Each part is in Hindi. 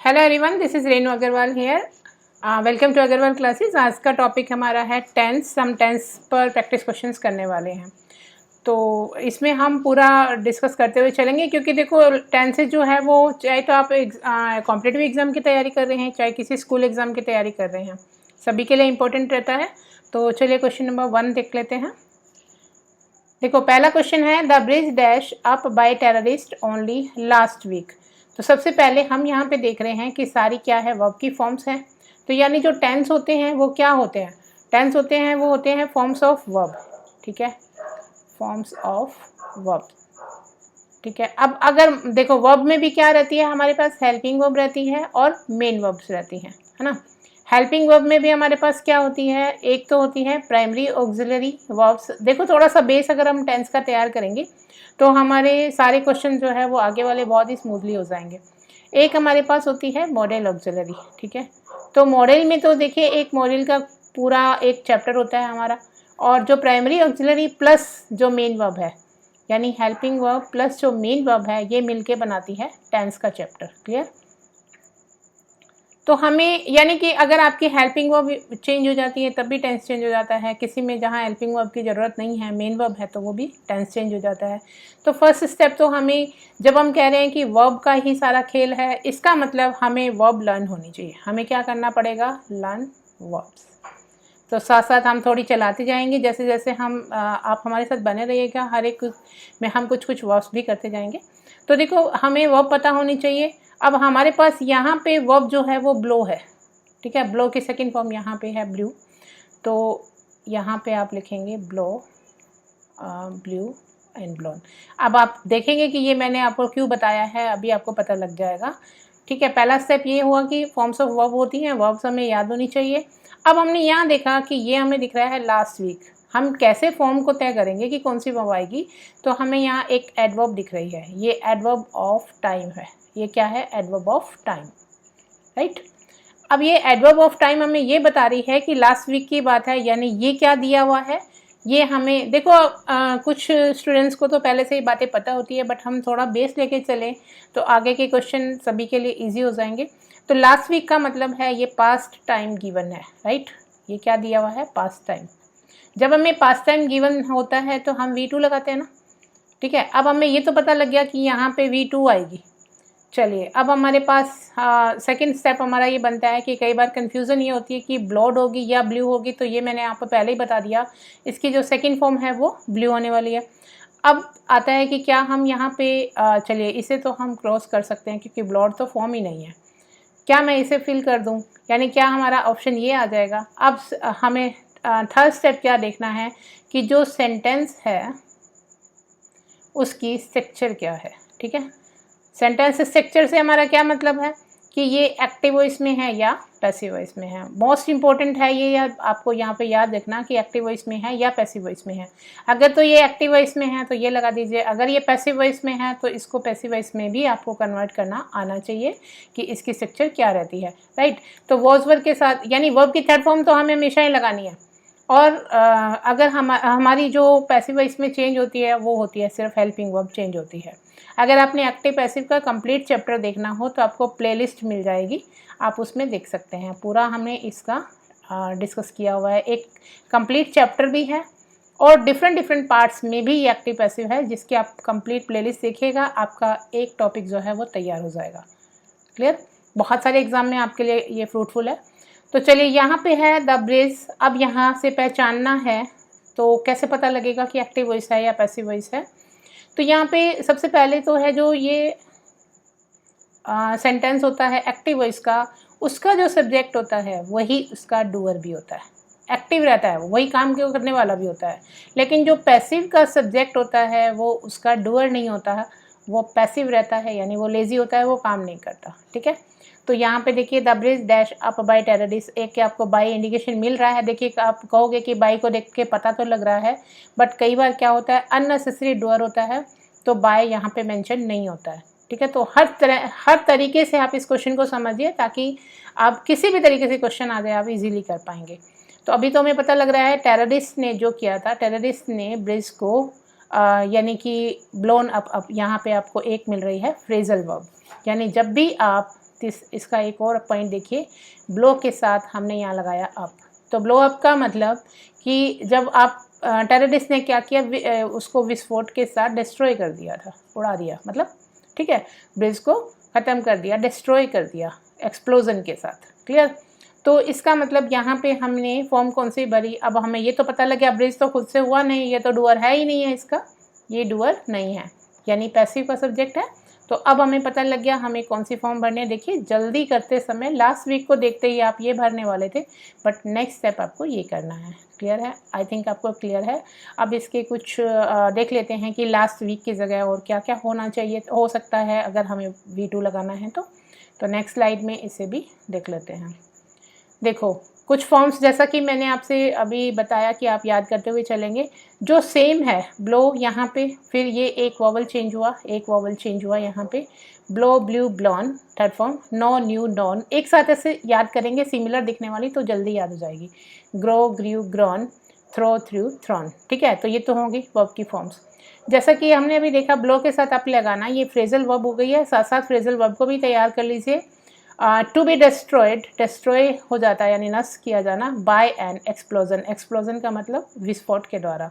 Hello everyone, this is Renu Agarwal here. Welcome to Agarwal classes. आज का टॉपिक हमारा है टेंस। हम टेंस पर प्रैक्टिस क्वेश्चंस करने वाले हैं, तो इसमें हम पूरा डिस्कस करते हुए चलेंगे, क्योंकि देखो टेंसेज जो है वो चाहे तो आप कॉम्पिटिटिव एग्ज़ाम की तैयारी कर रहे हैं, चाहे किसी स्कूल एग्ज़ाम की तैयारी कर रहे हैं, सभी के लिए इम्पोर्टेंट रहता है। तो चलिए क्वेश्चन नंबर 1 देख लेते हैं। देखो पहला क्वेश्चन है, the bridge dash up by terrorist only last week. तो सबसे पहले हम यहाँ पे देख रहे हैं कि सारी क्या है, वर्ब की फॉर्म्स हैं। तो यानी जो टेंस होते हैं वो क्या होते हैं, टेंस होते हैं वो होते हैं फॉर्म्स ऑफ वर्ब। ठीक है, फॉर्म्स ऑफ वर्ब। ठीक है, अब अगर देखो वर्ब में भी क्या रहती है, हमारे पास हेल्पिंग वर्ब रहती है और मेन वर्ब्स रहती हैं, है ना। हेल्पिंग वर्ब में भी हमारे पास क्या होती है, एक तो होती है प्राइमरी ऑक्सिलरी वर्ब्स। देखो थोड़ा सा बेस अगर हम टेंस का तैयार करेंगे तो हमारे सारे क्वेश्चन जो है वो आगे वाले बहुत ही स्मूथली हो जाएंगे। एक हमारे पास होती है मॉडल ऑक्सिलरी। ठीक है, तो मॉडल में तो देखिए एक मॉडल का पूरा एक चैप्टर होता है हमारा, और जो प्राइमरी ऑक्सिलरी प्लस जो मेन वर्ब है, यानी हेल्पिंग वर्ब प्लस जो मेन वर्ब है, ये मिलके बनाती है टेंस का चैप्टर। क्लियर। तो हमें यानी कि अगर आपकी हेल्पिंग वर्ब चेंज हो जाती है तब भी टेंस चेंज हो जाता है, किसी में जहाँ हेल्पिंग वर्ब की ज़रूरत नहीं है, मेन वर्ब है, तो वो भी टेंस चेंज हो जाता है। तो फर्स्ट स्टेप तो हमें, जब हम कह रहे हैं कि वर्ब का ही सारा खेल है, इसका मतलब हमें वर्ब लर्न होनी चाहिए। हमें क्या करना पड़ेगा, लर्न वर्ब्स। तो साथ साथ हम थोड़ी चलाते जाएंगे, जैसे जैसे हम आप हमारे साथ बने रहिएगा, हर एक में हम कुछ कुछ वर्ब्स भी करते जाएंगे। तो देखो हमें वर्ब पता होनी चाहिए। अब हमारे पास यहाँ पे वर्ब जो है वो ब्लो है। ठीक है, ब्लो की सेकंड फॉर्म यहाँ पे है ब्लू। तो यहाँ पे आप लिखेंगे ब्लो, ब्लू एंड ब्लोन। अब आप देखेंगे कि ये मैंने आपको क्यों बताया है, अभी आपको पता लग जाएगा। ठीक है, पहला स्टेप ये हुआ कि फॉर्म्स ऑफ वर्ब होती हैं, वर्ब्स हमें याद होनी चाहिए। अब हमने यहाँ देखा कि ये हमें दिख रहा है लास्ट वीक। हम कैसे फॉर्म को तय करेंगे कि कौन सी वर्ब आएगी, तो हमें यहाँ एक एडवर्ब दिख रही है, ये एडवर्ब ऑफ टाइम है। ये क्या है, एडवर्ब ऑफ टाइम, राइट। अब ये एडवर्ब ऑफ टाइम हमें ये बता रही है कि लास्ट वीक की बात है, यानी ये क्या दिया हुआ है, ये हमें देखो कुछ स्टूडेंट्स को तो पहले से ही बातें पता होती है, बट हम थोड़ा बेस लेके चलें तो आगे के क्वेश्चन सभी के लिए इजी हो जाएंगे। तो लास्ट वीक का मतलब है ये पास्ट टाइम गिवन है, राइट। ये क्या दिया हुआ है, पास्ट टाइम। जब हमें पास्ट टाइम गिवन होता है तो हम V2 लगाते हैं ना। ठीक है, अब हमें ये तो पता लग गया कि यहाँ पे V2 आएगी। चलिए अब हमारे पास सेकंड स्टेप हमारा ये बनता है कि कई बार कन्फ्यूज़न ये होती है कि ब्लॉड होगी या ब्लू होगी, तो ये मैंने आपको पहले ही बता दिया, इसकी जो सेकंड फॉर्म है वो ब्लू होने वाली है। अब आता है कि क्या हम यहाँ पे चलिए इसे तो हम क्रॉस कर सकते हैं, क्योंकि ब्लॉड तो फॉर्म ही नहीं है। क्या मैं इसे फिल कर दूँ, यानी क्या हमारा ऑप्शन ये आ जाएगा। अब हमें थर्ड स्टेप क्या देखना है कि जो सेंटेंस है उसकी स्ट्रक्चर क्या है। ठीक है, सेंटेंस स्ट्रक्चर से हमारा क्या मतलब है कि ये एक्टिव वॉइस में है या पैसिव वॉइस में है। मोस्ट इंपॉर्टेंट है ये आपको यहाँ पे याद रखना कि एक्टिव वॉइस में है या पैसिव वॉइस में है। अगर तो ये एक्टिव वॉइस में है तो ये लगा दीजिए, अगर ये पैसिव वॉइस में है तो इसको पैसिव वॉइस में भी आपको कन्वर्ट करना आना चाहिए कि इसकी स्ट्रक्चर क्या रहती है, राइट। तो वॉज वर्ब के साथ, यानी वर्ब की थर्ड फॉर्म तो हमें हमेशा ही लगानी है। और अगर हमारी जो पैसिव वॉइस में चेंज होती है वो होती है सिर्फ हेल्पिंग वर्ब चेंज होती है। अगर आपने एक्टिव पैसिव का कंप्लीट चैप्टर देखना हो तो आपको प्लेलिस्ट मिल जाएगी, आप उसमें देख सकते हैं। पूरा हमने इसका डिस्कस किया हुआ है, एक कंप्लीट चैप्टर भी है और डिफरेंट पार्ट्स में भी ये एक्टिव पैसिव है, जिसकी आप कंप्लीट प्लेलिस्ट देखिएगा, आपका एक टॉपिक जो है वो तैयार हो जाएगा। क्लियर, बहुत सारे एग्जाम में आपके लिए ये फ्रूटफुल है। तो चलिए यहाँ पे है द ब्रिज। अब यहाँ से पहचानना है तो कैसे पता लगेगा कि एक्टिव वॉइस है या पैसिव वॉइस है। तो यहाँ पे सबसे पहले तो है जो ये सेंटेंस होता है एक्टिव वॉइस का, उसका जो सब्जेक्ट होता है वही उसका डूअर भी होता है, एक्टिव रहता है, वही काम क्यों करने वाला भी होता है। लेकिन जो पैसिव का सब्जेक्ट होता है वो उसका डूअर नहीं होता है, वो पैसिव रहता है, यानी वो लेज़ी होता है, वो काम नहीं करता। ठीक है, तो यहाँ पे देखिए the bridge dash up by terrorist, एक कि आपको बाय इंडिकेशन मिल रहा है। देखिए आप कहोगे कि बाय को देख के पता तो लग रहा है, बट कई बार क्या होता है अननेसेसरी डूअर होता है, तो बाय यहाँ पे मेंशन नहीं होता है। ठीक है, तो हर तरीके से आप इस क्वेश्चन को समझिए ताकि आप किसी भी तरीके से क्वेश्चन आ जाए आप इजीली कर पाएंगे। तो अभी तो हमें पता लग रहा है टेररिस्ट ने जो किया था, टेररिस्ट ने ब्रिज को यानी कि ब्लोन अप। यहाँ पे आपको एक मिल रही है फ्रेजल वर्ब, यानी जब भी आप इसका एक और पॉइंट देखिए, ब्लो के साथ हमने यहाँ लगाया अप। तो ब्लो अप का मतलब कि जब आप टेररिस्ट ने क्या किया, उसको विस्फोट के साथ डिस्ट्रॉय कर दिया था, उड़ा दिया मतलब, ठीक है, ब्रिज को ख़त्म कर दिया, डिस्ट्रॉय कर दिया एक्सप्लोजन के साथ। क्लियर? तो इसका मतलब यहाँ पे हमने फॉर्म कौन सी भरी। अब हमें ये तो पता लग गया ब्रिज तो खुद से हुआ नहीं, ये तो डूअर है ही नहीं है, इसका ये डूअर नहीं है, यानी पैसिव का सब्जेक्ट है। तो अब हमें पता लग गया हमें कौन सी फॉर्म भरनी है। देखिए जल्दी करते समय लास्ट वीक को देखते ही आप ये भरने वाले थे, बट नेक्स्ट स्टेप आपको ये करना है। क्लियर है? आई थिंक आपको क्लियर है। अब इसके कुछ देख लेते हैं कि लास्ट वीक की जगह और क्या क्या होना चाहिए, हो सकता है अगर हमें V2 लगाना है तो नेक्स्ट स्लाइड में इसे भी देख लेते हैं। देखो कुछ फॉर्म्स जैसा कि मैंने आपसे अभी बताया कि आप याद करते हुए चलेंगे, जो सेम है ब्लो यहाँ पे, फिर ये एक वॉवल चेंज हुआ, एक वॉवल चेंज हुआ यहाँ पे, blow blew blown third form, know knew known, एक साथ ऐसे याद करेंगे सिमिलर दिखने वाली तो जल्दी याद हो जाएगी। ग्रो ग्रू ग्रॉन, थ्रो थ्रू थ्रॉन, ठीक है। तो ये तो होंगी वर्ब की फॉर्म्स। जैसा कि हमने अभी देखा ब्लो के साथ आप लगाना, ये फ्रेजल वर्ब हो गई है, साथ साथ फ्रेजल वर्ब को भी तैयार कर लीजिए। टू बी डिस्ट्रॉयड, डिस्ट्रॉय हो जाता है यानी नष्ट किया जाना, बाय एन एक्सप्लोजन, एक्सप्लोजन का मतलब विस्फोट के द्वारा।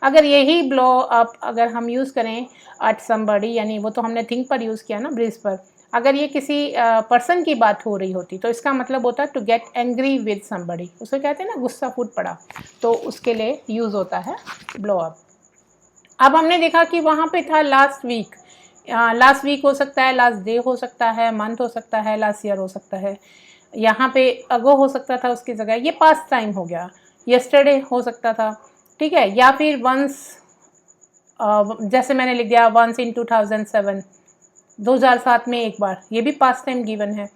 अगर यही ब्लो अप अगर हम यूज़ करें एट समबडी, यानी वो तो हमने थिंग पर यूज़ किया ना, ब्रिज पर, अगर ये किसी पर्सन की बात हो रही होती तो इसका मतलब होता है to get angry with somebody, उसे कहते हैं ना गुस्सा फूट पड़ा, तो उसके लिए यूज़ होता है ब्लो अप। अब हमने देखा कि वहाँ पे था लास्ट वीक, लास्ट वीक हो सकता है, लास्ट डे हो सकता है, मंथ हो सकता है, लास्ट ईयर हो सकता है, यहाँ पे अगो हो सकता था उसकी जगह, ये पास्ट टाइम हो गया, यस्टरडे हो सकता था, ठीक है, या फिर वंस, जैसे मैंने लिख दिया वंस इन 2007, 2007 में एक बार, ये भी पास्ट टाइम गिवन है।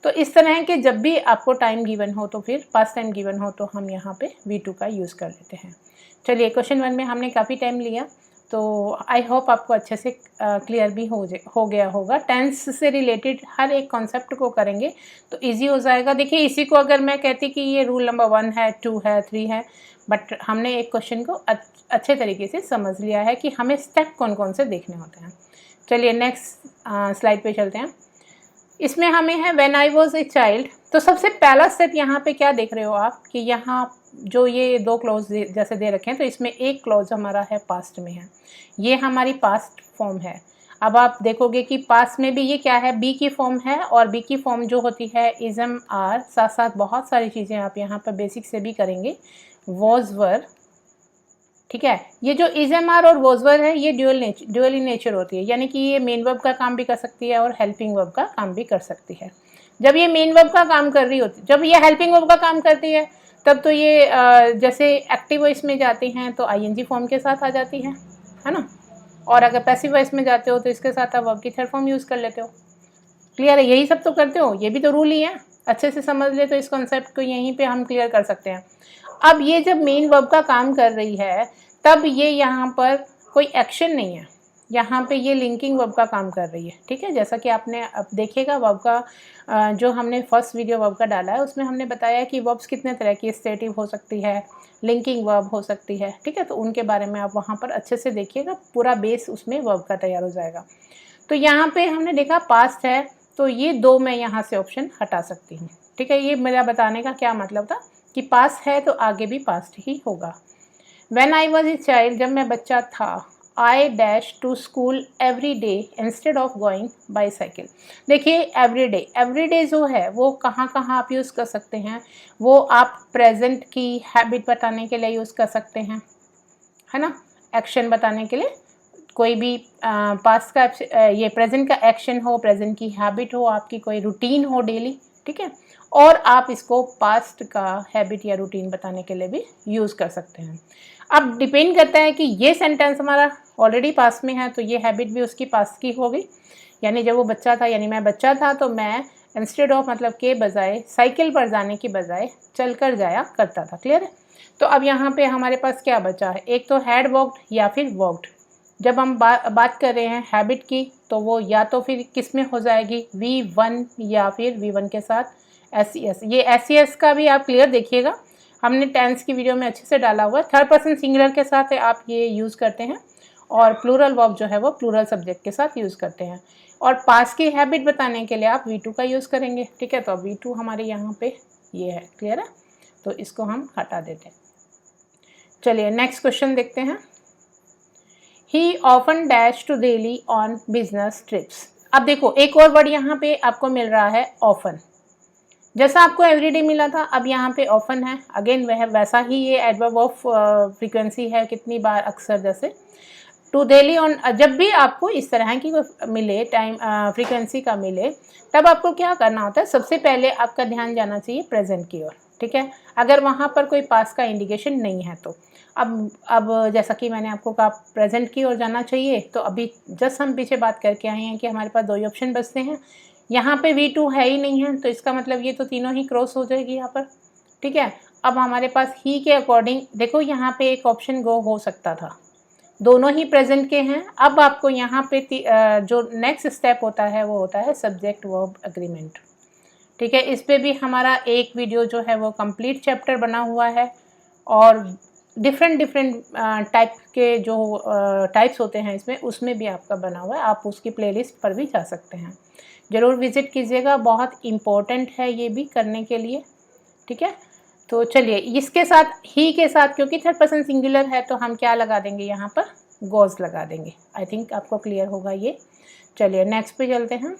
तो इस तरह के जब भी आपको टाइम गिवन हो तो फिर पास्ट टाइम गिवन हो तो हम यहाँ पे V2 का यूज़ कर लेते हैं। चलिए क्वेश्चन 1 में हमने काफ़ी टाइम लिया, तो आई होप आपको अच्छे से क्लियर भी हो गया होगा। टेंस से रिलेटेड हर एक कॉन्सेप्ट को करेंगे तो इजी हो जाएगा। देखिए इसी को अगर मैं कहती कि ये रूल नंबर 1 है, 2 है, 3 है, बट हमने एक क्वेश्चन को अच्छे तरीके से समझ लिया है कि हमें स्टेप कौन कौन से देखने होते हैं। चलिए नेक्स्ट स्लाइड पे चलते हैं। इसमें हमें है when I was a child. तो सबसे पहला स्टेप यहाँ पे क्या देख रहे हो आप कि यहाँ जो ये 2 क्लॉज जैसे दे रखे हैं तो इसमें एक क्लॉज हमारा है पास्ट में है, ये हमारी पास्ट फॉर्म है। अब आप देखोगे कि पास्ट में भी ये क्या है, बी की फॉर्म है, और बी की फॉर्म जो होती है इज़म आर, साथ साथ बहुत सारी चीज़ें आप यहाँ पर बेसिक से भी करेंगे, वॉज वर, ठीक है। ये जो इज़म आर और वॉज वर है ये ड्यूअल इन नेचर होती है, यानी कि ये मेन वर्ब का काम भी कर सकती है और हेल्पिंग वर्ब का काम भी कर सकती है। जब ये मेन वर्ब का काम कर रही होती, जब ये हेल्पिंग वर्ब का काम करती है तब तो ये जैसे एक्टिव वॉइस में जाती हैं तो आईएनजी फॉर्म के साथ आ जाती है ना, और अगर पैसिव वॉइस में जाते हो तो इसके साथ आप वर्ब की थर्ड फॉर्म यूज़ कर लेते हो। क्लियर है? यही सब तो करते हो, ये भी तो रूल ही है, अच्छे से समझ ले तो इस कॉन्सेप्ट को यहीं पे हम क्लियर कर सकते हैं। अब ये जब मेन वर्ब का काम कर रही है तब ये यहाँ पर कोई एक्शन नहीं है, यहाँ पे ये लिंकिंग वर्ब का काम कर रही है, ठीक है। जैसा कि आपने अब देखिएगा वर्ब का जो हमने फर्स्ट वीडियो वर्ब का डाला है उसमें हमने बताया कि वर्ब्स कितने तरह की, स्टेटिव हो सकती है, लिंकिंग वर्ब हो सकती है, ठीक है। तो उनके बारे में आप वहाँ पर अच्छे से देखिएगा, पूरा बेस उसमें वर्ब का तैयार हो जाएगा। तो यहाँ पे हमने देखा पास्ट है तो ये 2 मैं यहाँ से ऑप्शन हटा सकती हूँ, ठीक है। ये मेरा बताने का क्या मतलब था कि पास्ट है तो आगे भी पास्ट ही होगा। When I was a child, जब मैं बच्चा था, I dash to school every day instead of going by cycle. देखिए एवरी डे जो है वो कहाँ कहाँ आप यूज़ कर सकते हैं, वो आप प्रेजेंट की हैबिट बताने के लिए यूज़ कर सकते हैं, है ना, एक्शन बताने के लिए, कोई भी पास्ट का ये प्रेजेंट का एक्शन हो, प्रेजेंट की हैबिट हो, आपकी कोई रूटीन हो डेली, ठीक है, और आप इसको पास्ट का हैबिट या रूटीन बताने के लिए भी यूज़ कर सकते हैं। अब डिपेंड करता है कि ये सेंटेंस हमारा ऑलरेडी पास्ट में है तो ये हैबिट भी उसकी पास्ट की हो गई, यानी जब वो बच्चा था, यानी मैं बच्चा था तो मैं इंस्टेड ऑफ मतलब के बजाय, साइकिल पर जाने की बजाय चल कर जाया करता था। क्लियर है? तो अब यहाँ पे हमारे पास क्या बचा है, एक तो हैड वॉक्ड या फिर वॉक्ड। जब हम बात कर रहे हैं हैबिट की तो वो या तो फिर किस में हो जाएगी, V1 या फिर V1 के साथ SES। ये SES का भी आप क्लियर देखिएगा, हमने टेंस की वीडियो में अच्छे से डाला हुआ है। थर्ड पर्सन सिंगुलर के साथ आप ये यूज़ करते हैं और प्लूरल वर्ब जो है वो प्लूरल सब्जेक्ट के साथ यूज़ करते हैं। और पास की हैबिट बताने के लिए आप V2 का यूज़ करेंगे, ठीक है। तो अब V2 हमारे यहाँ पे ये है, क्लियर है, तो इसको हम हटा देते हैं। चलिए नेक्स्ट क्वेश्चन देखते हैं। He often dash to Delhi on business trips. अब देखो एक और वर्ड यहाँ पे आपको मिल रहा है ऑफन, जैसा आपको एवरीडे मिला था अब यहाँ पे ऑफन है। अगेन वह वैसा ही ये एडवर्ब ऑफ फ्रीक्वेंसी है, कितनी बार, अक्सर। जैसे टू दिल्ली ऑन, जब भी आपको इस तरह की मिले टाइम फ्रीक्वेंसी का मिले, तब आपको क्या करना होता है, सबसे पहले आपका ध्यान जाना चाहिए प्रेजेंट की ओर, ठीक है। अगर वहाँ पर कोई पास का इंडिकेशन नहीं है तो अब जैसा कि मैंने आपको कहा प्रेजेंट की ओर जाना चाहिए, तो अभी जस्ट हम पीछे बात करके आए हैं कि हमारे पास 2 ही ऑप्शन बचते हैं। यहाँ पे V2 है ही नहीं है, तो इसका मतलब ये तो तीनों ही क्रॉस हो जाएगी यहाँ पर, ठीक है। अब हमारे पास ही के अकॉर्डिंग देखो यहाँ पे एक ऑप्शन गो हो सकता था, दोनों ही प्रेजेंट के हैं। अब आपको यहाँ पे जो नेक्स्ट स्टेप होता है वो होता है सब्जेक्ट वर्ब एग्रीमेंट, ठीक है। इस पे भी हमारा एक वीडियो जो है वो कंप्लीट चैप्टर बना हुआ है, और डिफरेंट टाइप के जो टाइप्स होते हैं इसमें, उसमें भी आपका बना हुआ है, आप उसकी प्लेलिस्ट पर भी जा सकते हैं, ज़रूर विज़िट कीजिएगा, बहुत इम्पोर्टेंट है ये भी करने के लिए, ठीक है। तो चलिए इसके साथ ही के साथ, क्योंकि थर्ड पर्सन सिंगुलर है तो हम क्या लगा देंगे यहाँ पर, गोज लगा देंगे। आई थिंक आपको क्लियर होगा ये। चलिए नेक्स्ट पे चलते हैं।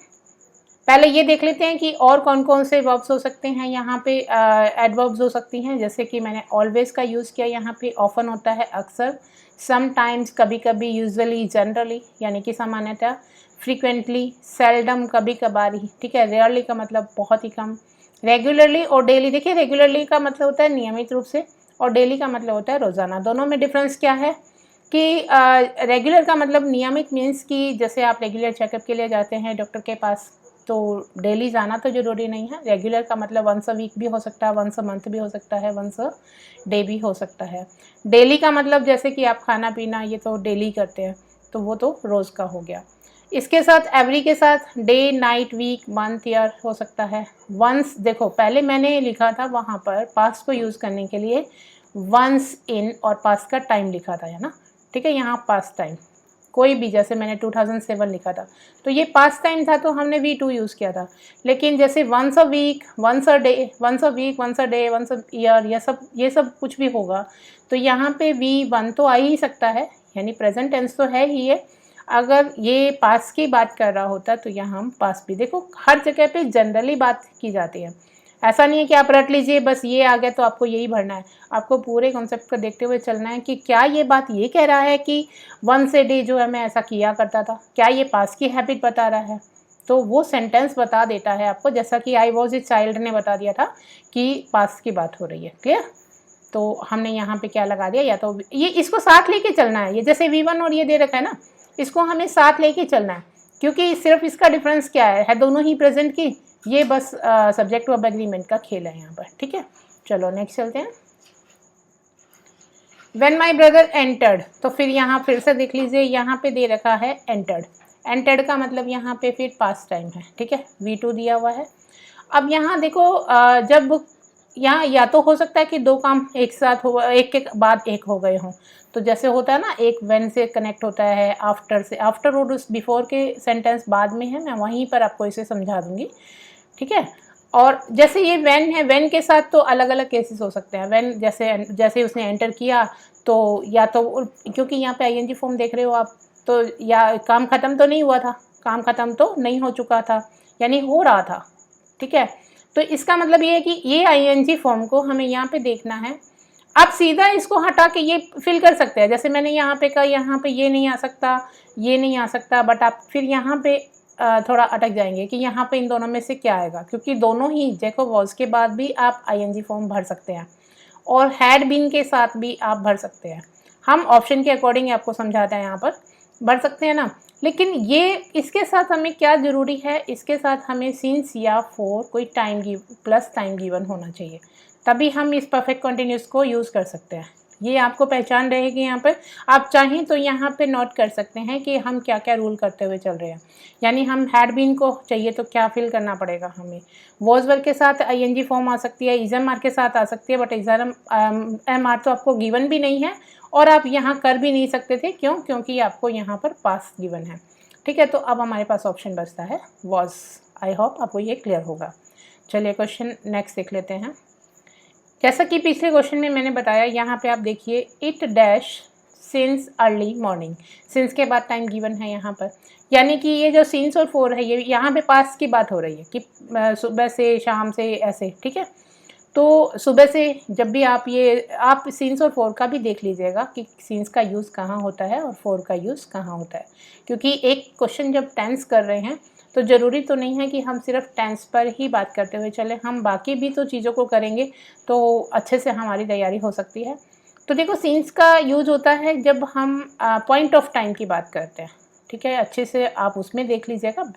पहले ये देख लेते हैं कि और कौन कौन से वर्ब्स हो सकते हैं यहाँ पे, एडवर्ब्स हो सकती हैं, जैसे कि मैंने ऑलवेज का यूज़ किया यहाँ पे, ऑफन होता है अक्सर, समटाइम्स कभी कभी, यूजुअली जनरली यानी कि सामान्यतः, फ्रीक्वेंटली सेल्डम कभी कभार ही, ठीक है। रेयरली का मतलब बहुत ही कम, रेगुलरली और डेली। देखिए रेगुलरली का मतलब होता है नियमित रूप से, और डेली का मतलब होता है रोज़ाना। दोनों में डिफरेंस क्या है कि रेगुलर का मतलब नियमित मीन्स कि जैसे आप रेगुलर चेकअप के लिए जाते हैं डॉक्टर के पास, तो डेली जाना तो ज़रूरी नहीं है। रेगुलर का मतलब वंस अ वीक भी हो सकता है, वंस अ मंथ भी हो सकता है, वंस अ डे भी हो सकता है। डेली का मतलब जैसे कि आप खाना पीना, ये तो डेली करते हैं, तो वो तो रोज़ का हो गया। इसके साथ एवरी के साथ day, night, week, month, year हो सकता है। वंस, देखो पहले मैंने लिखा था वहाँ पर पास्ट को यूज़ करने के लिए वंस इन, और पास्ट का टाइम लिखा था, है ना, ठीक है। यहाँ पास्ट टाइम कोई भी, जैसे मैंने 2007 लिखा था तो ये पास्ट टाइम था, तो हमने V2 यूज़ किया था। लेकिन जैसे once a week, once a day, once a week, once a day, once a year, ये सब कुछ भी होगा, तो यहाँ पे V1 तो आ ही सकता है, यानी प्रेजेंट टेंस तो है ही है। अगर ये पास की बात कर रहा होता तो यहाँ हम पास भी, देखो हर जगह पे जनरली बात की जाती है, ऐसा नहीं है कि आप रट लीजिए बस ये आ गया तो आपको यही भरना है। आपको पूरे कॉन्सेप्ट को देखते हुए चलना है कि क्या ये बात ये कह रहा है कि वंस ए डे जो है मैं ऐसा किया करता था, क्या ये पास की हैबिट बता रहा है, तो वो सेंटेंस बता देता है आपको, जैसा कि आई वॉज ए चाइल्ड ने बता दिया था कि पास की बात हो रही है, क्लियर। तो हमने यहाँ पे क्या लगा दिया, या तो ये इसको साथ लेके चलना है, ये जैसे V1 और ये दे रखा है ना, इसको हमें साथ लेके चलना है, क्योंकि सिर्फ इसका डिफरेंस क्या है दोनों ही प्रेजेंट की, ये बस सब्जेक्ट वर्ब एग्रीमेंट का खेल है यहाँ पर, ठीक है। चलो नेक्स्ट चलते हैं। व्हेन माई ब्रदर एंटर्ड, तो फिर यहाँ फिर से देख लीजिए, यहाँ पे दे रखा है एंटर्ड। एंटर्ड का मतलब यहाँ पे फिर पास्ट टाइम है, ठीक है, V2 दिया हुआ है। अब यहाँ देखो जब यहाँ या तो हो सकता है कि 2 काम एक साथ हो, एक के बाद एक हो गए हों, तो जैसे होता है ना, एक व्हेन से कनेक्ट होता है आफ्टर से, आफ्टर और उस बिफोर के सेंटेंस बाद में है, मैं वहीं पर आपको इसे समझा दूंगी, ठीक है। और जैसे ये व्हेन है, व्हेन के साथ तो अलग अलग केसेस हो सकते हैं। व्हेन जैसे उसने एंटर किया, तो या तो क्योंकि यहाँ पे ING फॉर्म देख रहे हो आप, तो या काम ख़त्म तो नहीं हुआ था, काम ख़त्म तो नहीं हो चुका था, यानी हो रहा था, ठीक है। तो इसका मतलब ये है कि ये ING फॉर्म को हमें यहाँ पे देखना है। आप सीधा इसको हटा के ये फिल कर सकते हैं, जैसे मैंने यहाँ पे कहा, यहाँ पे ये नहीं आ सकता, ये नहीं आ सकता, बट आप फिर यहाँ पे थोड़ा अटक जाएंगे कि यहाँ पे इन दोनों में से क्या आएगा, क्योंकि दोनों ही जेको वॉज के बाद भी आप ING फॉर्म भर सकते हैं, और हैड बीन के साथ भी आप भर सकते हैं। हम ऑप्शन के अकॉर्डिंग आपको समझाते हैं, यहाँ पर भर सकते हैं ना। लेकिन ये इसके साथ हमें क्या ज़रूरी है, इसके साथ हमें सिंस या फॉर कोई प्लस टाइम गिवन होना चाहिए, तभी हम इस परफेक्ट कंटिन्यूस को यूज़ कर सकते हैं। ये आपको पहचान रहेगी यहाँ पर। आप चाहें तो यहाँ पे नोट कर सकते हैं कि हम क्या क्या रूल करते हुए चल रहे हैं। यानी हम हैड बीन को चाहिए तो क्या फिल करना पड़ेगा हमें, वॉज वर्क के साथ ING फॉर्म आ सकती है, इज़म आर के साथ आ सकती है, बट एम आर तो आपको गिवन भी नहीं है और आप यहाँ कर भी नहीं सकते थे। क्यों? क्योंकि आपको यहाँ पर पास गिवन है, ठीक है, तो अब हमारे पास ऑप्शन बचता है वॉज। आई होप आपको ये क्लियर होगा। चलिए क्वेश्चन नेक्स्ट देख लेते हैं। जैसा कि पिछले क्वेश्चन में मैंने बताया, यहाँ पे आप देखिए it dash since early morning. Since के बाद टाइम गिवन है यहाँ पर, यानी कि ये जो सिंस और फोर है ये यहाँ पे पास्ट की बात हो रही है कि सुबह से शाम से ऐसे, ठीक है। तो सुबह से जब भी आप सिंस और फोर का भी देख लीजिएगा कि सिंस का यूज़ कहाँ होता है और फोर का यूज़ कहाँ होता है, क्योंकि एक क्वेश्चन जब टेंस कर रहे हैं तो ज़रूरी तो नहीं है कि हम सिर्फ टेंस पर ही बात करते हुए चले, हम बाकी भी तो चीज़ों को करेंगे तो अच्छे से हमारी तैयारी हो सकती है। तो देखो सिंस का यूज़ होता है जब हम पॉइंट ऑफ टाइम की बात करते हैं, ठीक है। अच्छे से आप उसमें देख लीजिएगा,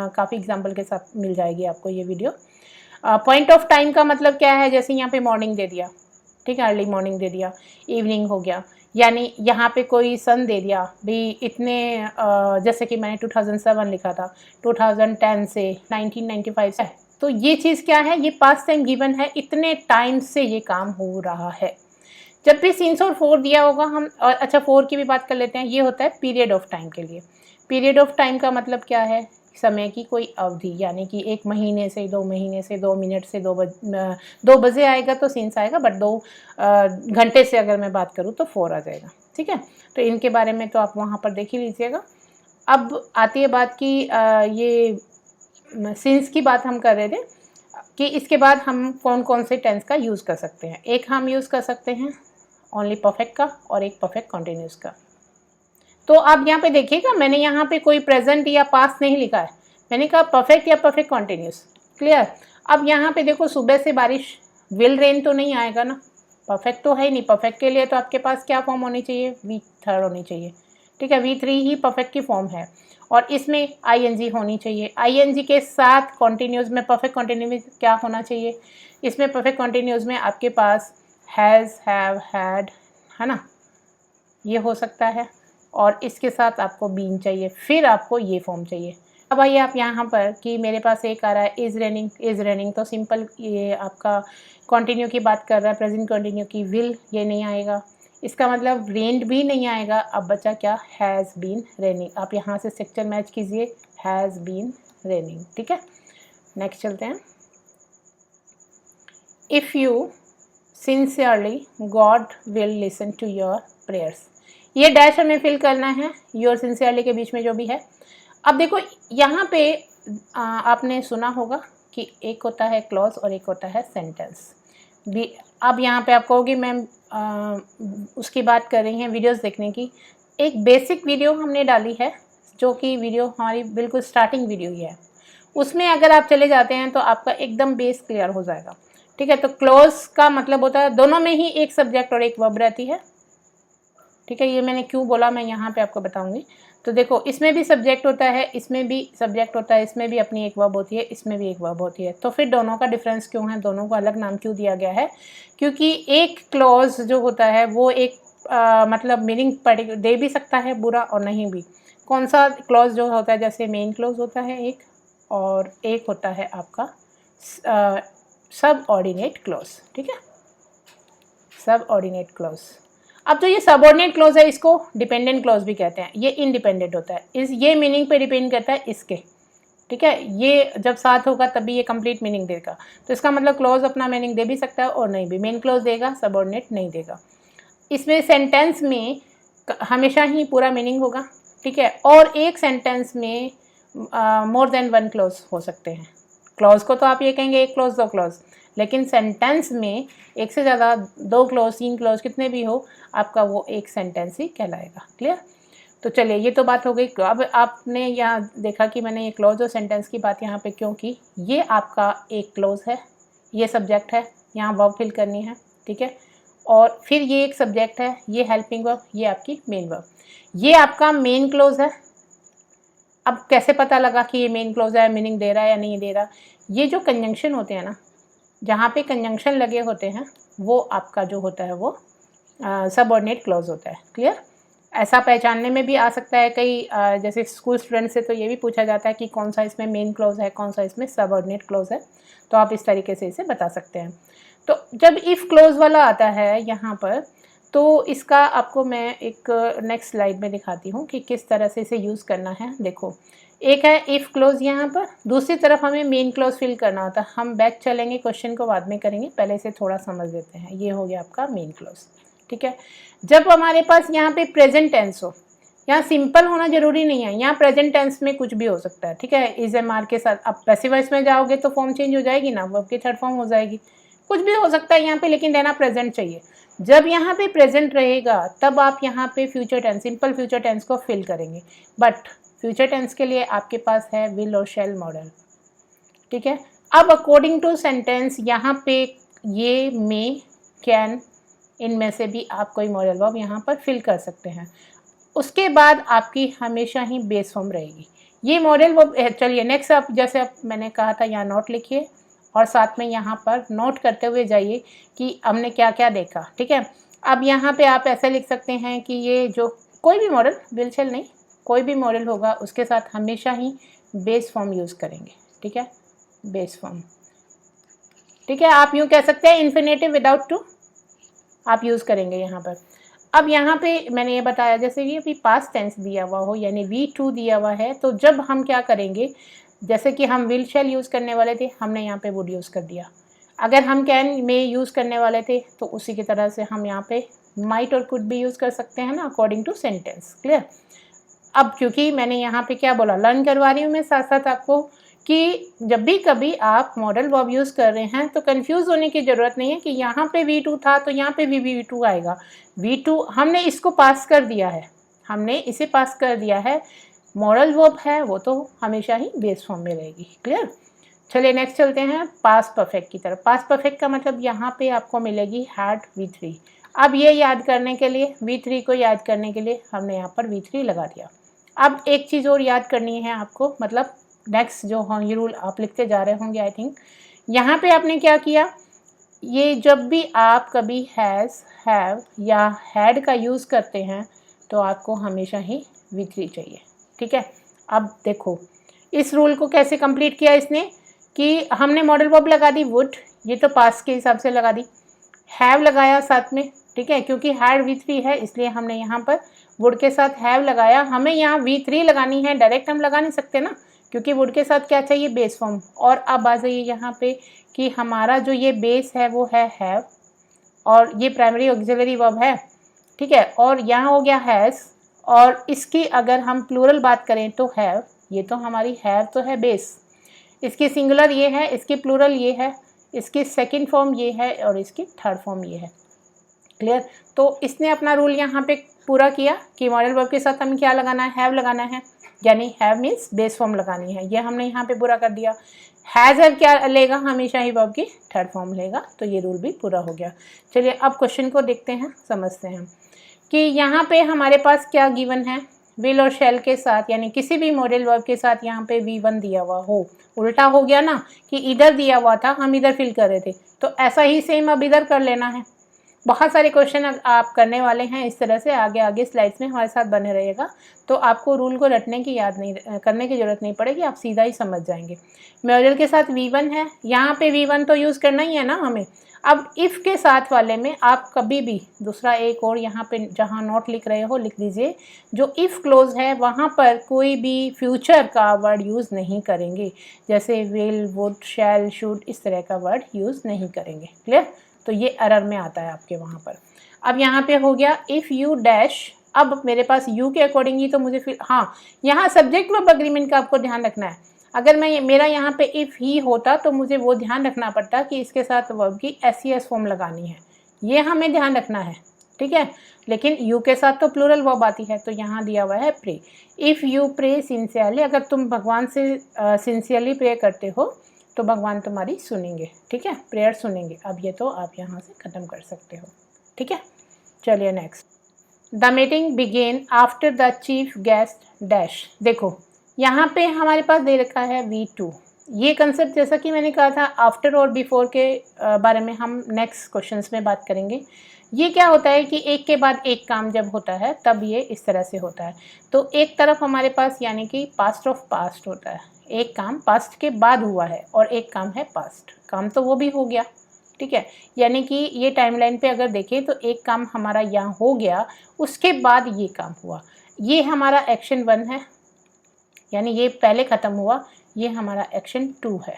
काफ़ी एग्जाम्पल के साथ मिल जाएगी आपको ये वीडियो। पॉइंट ऑफ टाइम का मतलब क्या है, जैसे यहाँ पे मॉर्निंग दे दिया, ठीक है, अर्ली मॉर्निंग दे दिया, इवनिंग हो गया, यानी यहाँ पे कोई सन दे दिया भी इतने जैसे कि मैंने 2007 लिखा था, 2010 से 1995 से, तो ये चीज़ क्या है, ये पास्ट टाइम गिवन है, इतने टाइम से ये काम हो रहा है। जब भी सिंस और फोर दिया होगा हम, और अच्छा फोर की भी बात कर लेते हैं, ये होता है पीरियड ऑफ टाइम के लिए। पीरियड ऑफ टाइम का मतलब क्या है, समय की कोई अवधि, यानी कि 1 महीने से 2 महीने से 2 मिनट से 2 बजे आएगा तो सिंस आएगा, बट 2 घंटे से अगर मैं बात करूँ तो 4 आ जाएगा, ठीक है। तो इनके बारे में तो आप वहाँ पर देख ही लीजिएगा। अब आती है बात की ये सिंस की बात हम कर रहे थे कि इसके बाद हम कौन कौन से टेंस का यूज़ कर सकते हैं। एक हम यूज़ कर सकते हैं ओनली परफेक्ट का और एक परफेक्ट कॉन्टिन्यूस का। तो आप यहाँ पे देखिएगा, मैंने यहाँ पे कोई प्रेजेंट या पास्ट नहीं लिखा है, मैंने कहा परफेक्ट या परफेक्ट कॉन्टिन्यूस, क्लियर। अब यहाँ पे देखो सुबह से बारिश, विल रेन तो नहीं आएगा ना, परफेक्ट तो है ही नहीं। परफेक्ट के लिए तो आपके पास क्या फॉर्म होनी चाहिए, V3 होनी चाहिए, ठीक है। V3 ही परफेक्ट की फॉर्म है और इसमें ING होनी चाहिए। ING के साथ कॉन्टिन्यूस में परफेक्ट कॉन्टिन्यूस क्या होना चाहिए, इसमें परफेक्ट कॉन्टिन्यूस में आपके पास हैज़, हैव, हैड, है ना, ये हो सकता है। और इसके साथ आपको बीन चाहिए, फिर आपको ये फॉर्म चाहिए। अब आइए आप यहाँ पर कि मेरे पास एक आ रहा है इज़ रेनिंग, तो सिंपल ये आपका कंटिन्यू की बात कर रहा है, प्रेजेंट कंटिन्यू की। विल ये नहीं आएगा, इसका मतलब रेन्ड भी नहीं आएगा। अब बचा क्या, हैज़ बीन रेनिंग। आप यहाँ से स्ट्रक्चर मैच कीजिए, हैज़ बीन रेनिंग, ठीक है। नेक्स्ट चलते हैं। If you sincerely God will listen to your prayers, ये डैश हमें फिल करना है योर सिंसियरली के बीच में जो भी है। अब देखो यहाँ पे आपने सुना होगा कि एक होता है क्लॉज और एक होता है सेंटेंस भी। अब यहाँ पे आप कहोगे मैम उसकी बात कर रही हैं वीडियोस देखने की। एक बेसिक वीडियो हमने डाली है जो कि वीडियो हमारी बिल्कुल स्टार्टिंग वीडियो ही है, उसमें अगर आप चले जाते हैं तो आपका एकदम बेस क्लियर हो जाएगा, ठीक है। तो क्लॉज का मतलब होता है दोनों में ही एक सब्जेक्ट और एक वर्ब रहती है, ठीक है। ये मैंने क्यों बोला मैं यहाँ पे आपको बताऊंगी। तो देखो इसमें भी सब्जेक्ट होता है, इसमें भी सब्जेक्ट होता है, इसमें भी अपनी एक वर्ब होती है, इसमें भी एक वर्ब होती है। तो फिर दोनों का डिफरेंस क्यों है, दोनों को अलग नाम क्यों दिया गया है, क्योंकि एक क्लॉज जो होता है वो एक मतलब मीनिंग दे भी सकता है बुरा और नहीं भी। कौन सा क्लॉज जो होता है, जैसे मेन क्लॉज होता है एक, और एक होता है आपका सब ऑर्डिनेट क्लॉज, ठीक है, सब ऑर्डिनेट क्लॉज। अब जो ये सबऑर्डिनेट क्लॉज है इसको डिपेंडेंट क्लॉज भी कहते हैं, ये इंडिपेंडेंट होता है, ये मीनिंग पे डिपेंड करता है इसके, ठीक है। ये जब साथ होगा तभी ये कंप्लीट मीनिंग देगा। तो इसका मतलब क्लॉज अपना मीनिंग दे भी सकता है और नहीं भी, मेन क्लॉज देगा, सबऑर्डिनेट नहीं देगा। इसमें सेंटेंस में हमेशा ही पूरा मीनिंग होगा, ठीक है। और एक सेंटेंस में मोर देन वन क्लॉज हो सकते हैं। क्लॉज को तो आप ये कहेंगे एक क्लॉज दो क्लॉज, लेकिन सेंटेंस में एक से ज़्यादा, 2 क्लॉज 3 क्लॉज कितने भी हो, आपका वो एक सेंटेंस ही कहलाएगा, क्लियर। तो चलिए ये तो बात हो गई। अब आपने यहाँ देखा कि मैंने ये क्लॉज और सेंटेंस की बात यहाँ पे क्यों की। ये आपका एक क्लॉज है, ये सब्जेक्ट है, यहाँ वर्ब फिल करनी है, ठीक है। और फिर ये एक सब्जेक्ट है, ये हेल्पिंग वर्ब, ये आपकी मेन वर्ब, ये आपका मेन क्लॉज है। अब कैसे पता लगा कि ये मेन क्लॉज है, मीनिंग दे रहा है या नहीं दे रहा। ये जो कंजंक्शन होते हैं ना, जहाँ पे कंजंक्शन लगे होते हैं, वो आपका जो होता है वो सबऑर्डिनेट क्लॉज होता है, क्लियर। ऐसा पहचानने में भी आ सकता है कई जैसे स्कूल स्टूडेंट से तो ये भी पूछा जाता है कि कौन सा इसमें मेन क्लॉज है, कौन सा इसमें सबऑर्डिनेट क्लॉज है, तो आप इस तरीके से इसे बता सकते हैं। तो जब इफ़ क्लॉज वाला आता है यहाँ पर, तो इसका आपको मैं एक नेक्स्ट स्लाइड में दिखाती हूँ कि किस तरह से इसे यूज़ करना है। देखो, एक है इफ़ क्लोज यहाँ पर, दूसरी तरफ हमें मेन क्लोज फिल करना होता है। हम बैक चलेंगे, क्वेश्चन को बाद में करेंगे, पहले इसे थोड़ा समझ लेते हैं। ये हो गया आपका मेन क्लोज, ठीक है। जब हमारे पास यहाँ पे प्रेजेंट टेंस हो, यहाँ सिंपल होना जरूरी नहीं है, यहाँ प्रेजेंट टेंस में कुछ भी हो सकता है, ठीक है। इज एम आर के साथ अब पैसिव वॉइस में जाओगे तो फॉर्म चेंज हो जाएगी ना, वर्ब की थर्ड फॉर्म हो जाएगी, कुछ भी हो सकता है यहाँ पे, लेकिन रहना प्रेजेंट चाहिए। जब यहाँ पे प्रेजेंट रहेगा तब आप यहाँ पे future tense, simple future tense को फिल करेंगे। बट फ्यूचर टेंस के लिए आपके पास है विल और शैल मॉडल, ठीक है। अब अकॉर्डिंग टू सेंटेंस यहाँ पे ये, मे, कैन, इनमें से भी आप कोई मॉडल वर्ब यहाँ पर फिल कर सकते हैं। उसके बाद आपकी हमेशा ही बेस फॉर्म रहेगी। ये मॉडल वर्ब, चलिए नेक्स्ट आप, जैसे अब मैंने कहा था यहाँ नोट लिखिए और साथ में यहाँ पर नोट करते हुए जाइए कि हमने क्या क्या देखा, ठीक है। अब यहाँ पे आप ऐसे लिख सकते हैं कि ये जो कोई भी मॉडल, विल शैल नहीं, कोई भी मॉडल होगा उसके साथ हमेशा ही बेस फॉर्म यूज़ करेंगे, ठीक है, बेस फॉर्म, ठीक है। आप यूँ कह सकते हैं इन्फिनेटिव विदाउट टू आप यूज़ करेंगे यहाँ पर। अब यहाँ पे मैंने ये बताया, जैसे कि अभी पास्ट टेंस दिया हुआ हो यानी V2 दिया हुआ है, तो जब हम क्या करेंगे, जैसे कि हम विल शैल यूज़ करने वाले थे, हमने यहाँ पे वुड यूज़ कर दिया। अगर हम कैन में यूज़ करने वाले थे तो उसी की तरह से हम यहाँ पे माइट और कुड भी यूज़ कर सकते हैं ना, अकॉर्डिंग टू सेंटेंस। क्लियर। अब क्योंकि मैंने यहाँ पे क्या बोला, लर्न करवा रही हूँ मैं साथ साथ आपको कि जब भी कभी आप मॉडल वर्ब यूज़ कर रहे हैं तो कंफ्यूज होने की ज़रूरत नहीं है कि यहाँ पे V2 था तो यहाँ पे भी V2 आएगा। V2 हमने इसको पास कर दिया है, हमने इसे पास कर दिया है, मॉडल वर्ब है वो तो हमेशा ही बेस फॉर्म में रहेगी। क्लियर। चलिए नेक्स्ट चलते हैं पास्ट परफेक्ट की तरफ। पास्ट परफेक्ट का मतलब यहाँ पे आपको मिलेगी हैड V3। अब ये याद करने के लिए, V3 को याद करने के लिए हमने यहाँ पर V3 लगा दिया। अब एक चीज़ और याद करनी है आपको, मतलब नेक्स्ट जो ये रूल आप लिखते जा रहे होंगे आई थिंक, यहाँ पे आपने क्या किया, ये जब भी आप कभी हैज़, हैव या हैड का यूज़ करते हैं तो आपको हमेशा ही V3 चाहिए, ठीक है। अब देखो इस रूल को कैसे कंप्लीट किया इसने, कि हमने मॉडल वर्ब लगा दी वुड, ये तो पास्ट के हिसाब से लगा दी, हैव लगाया साथ में, ठीक है, क्योंकि हैड V3 है इसलिए हमने यहाँ पर वुड के साथ हैव लगाया। हमें यहाँ V3 लगानी है, डायरेक्ट हम लगा नहीं सकते ना, क्योंकि वुड के साथ क्या चाहिए, बेस फॉर्म। और अब आ जाइए यहाँ पे कि हमारा जो ये बेस है वो है हैव और ये प्राइमरी ऑक्सिलरी वर्ब है, ठीक है। और यहाँ हो गया हैज़, और इसकी अगर हम प्लूरल बात करें तो हैव, ये तो हमारी हैव तो है बेस, इसकी सिंगुलर ये है, इसकी प्लूरल ये है, इसकी सेकंड फॉर्म ये है और इसकी थर्ड फॉर्म ये है। क्लियर। तो इसने अपना रूल यहाँ पे पूरा किया कि मॉडल वर्ब के साथ हमें क्या लगाना है, हैव लगाना है, यानी हैव मीन्स बेस फॉर्म लगानी है, ये हमने यहाँ पे पूरा कर दिया। हैज़ हैव क्या लेगा, हमेशा ही वर्ब की थर्ड फॉर्म लेगा, तो ये रूल भी पूरा हो गया। चलिए अब क्वेश्चन को देखते हैं, समझते हैं कि यहाँ पे हमारे पास क्या गिवन है, विल और शैल के साथ यानी किसी भी मॉडल वर्ब के साथ यहाँ पे V1 दिया हुआ हो, उल्टा हो गया ना कि इधर दिया हुआ था हम इधर फिल कर रहे थे, तो ऐसा ही सेम अब इधर कर लेना है। बहुत सारे क्वेश्चन आप करने वाले हैं इस तरह से, आगे आगे स्लाइड्स में हमारे साथ बने रहिएगा, तो आपको रूल को रटने की याद नहीं करने की ज़रूरत नहीं पड़ेगी, आप सीधा ही समझ जाएंगे। मॉडल के साथ V1 है, यहाँ पे V1 तो यूज़ करना ही है ना हमें। अब इफ़ के साथ वाले में आप कभी भी दूसरा एक और यहाँ पे जहाँ नोट लिख रहे हो लिख दीजिए, जो इफ़ क्लोज है वहाँ पर कोई भी फ्यूचर का वर्ड यूज़ नहीं करेंगे, जैसे विल, वुड, शैल, शुड, इस तरह का वर्ड यूज़ नहीं करेंगे। क्लियर। तो ये एरर में आता है आपके वहाँ पर। अब यहाँ पे हो गया इफ़ यू डैश, अब मेरे पास यू के अकॉर्डिंग ही तो मुझे फिर, हाँ यहाँ सब्जेक्ट वर्ब अग्रीमेंट का आपको ध्यान रखना है। अगर मैं मेरा यहाँ पे इफ़ ही होता तो मुझे वो ध्यान रखना पड़ता कि इसके साथ वर्ब की SES फॉर्म लगानी है, ये हमें ध्यान रखना है, ठीक है। लेकिन यू के साथ तो प्लूरल वर्ब आती है, तो यहाँ दिया हुआ है pray. If you pray sincerely, अगर तुम भगवान से सिंसियरली प्रे करते हो तो भगवान तुम्हारी सुनेंगे, ठीक है, प्रेयर सुनेंगे। अब ये तो आप यहाँ से ख़त्म कर सकते हो, ठीक है। चलिए next, the meeting began after the chief guest dash. देखो यहाँ पे हमारे पास दे रखा है V2। ये कंसेप्ट जैसा कि मैंने कहा था आफ्टर और बिफोर के बारे में हम नेक्स्ट क्वेश्चंस में बात करेंगे। ये क्या होता है कि एक के बाद एक काम जब होता है तब ये इस तरह से होता है। तो एक तरफ हमारे पास यानी कि पास्ट ऑफ पास्ट होता है, एक काम पास्ट के बाद हुआ है और एक काम है पास्ट, काम तो वो भी हो गया, ठीक है। यानी कि ये टाइमलाइन पे अगर देखें तो एक काम हमारा यहाँ हो गया, उसके बाद ये काम हुआ, ये हमारा एक्शन 1 है, यानी ये पहले ख़त्म हुआ, ये हमारा एक्शन 2 है।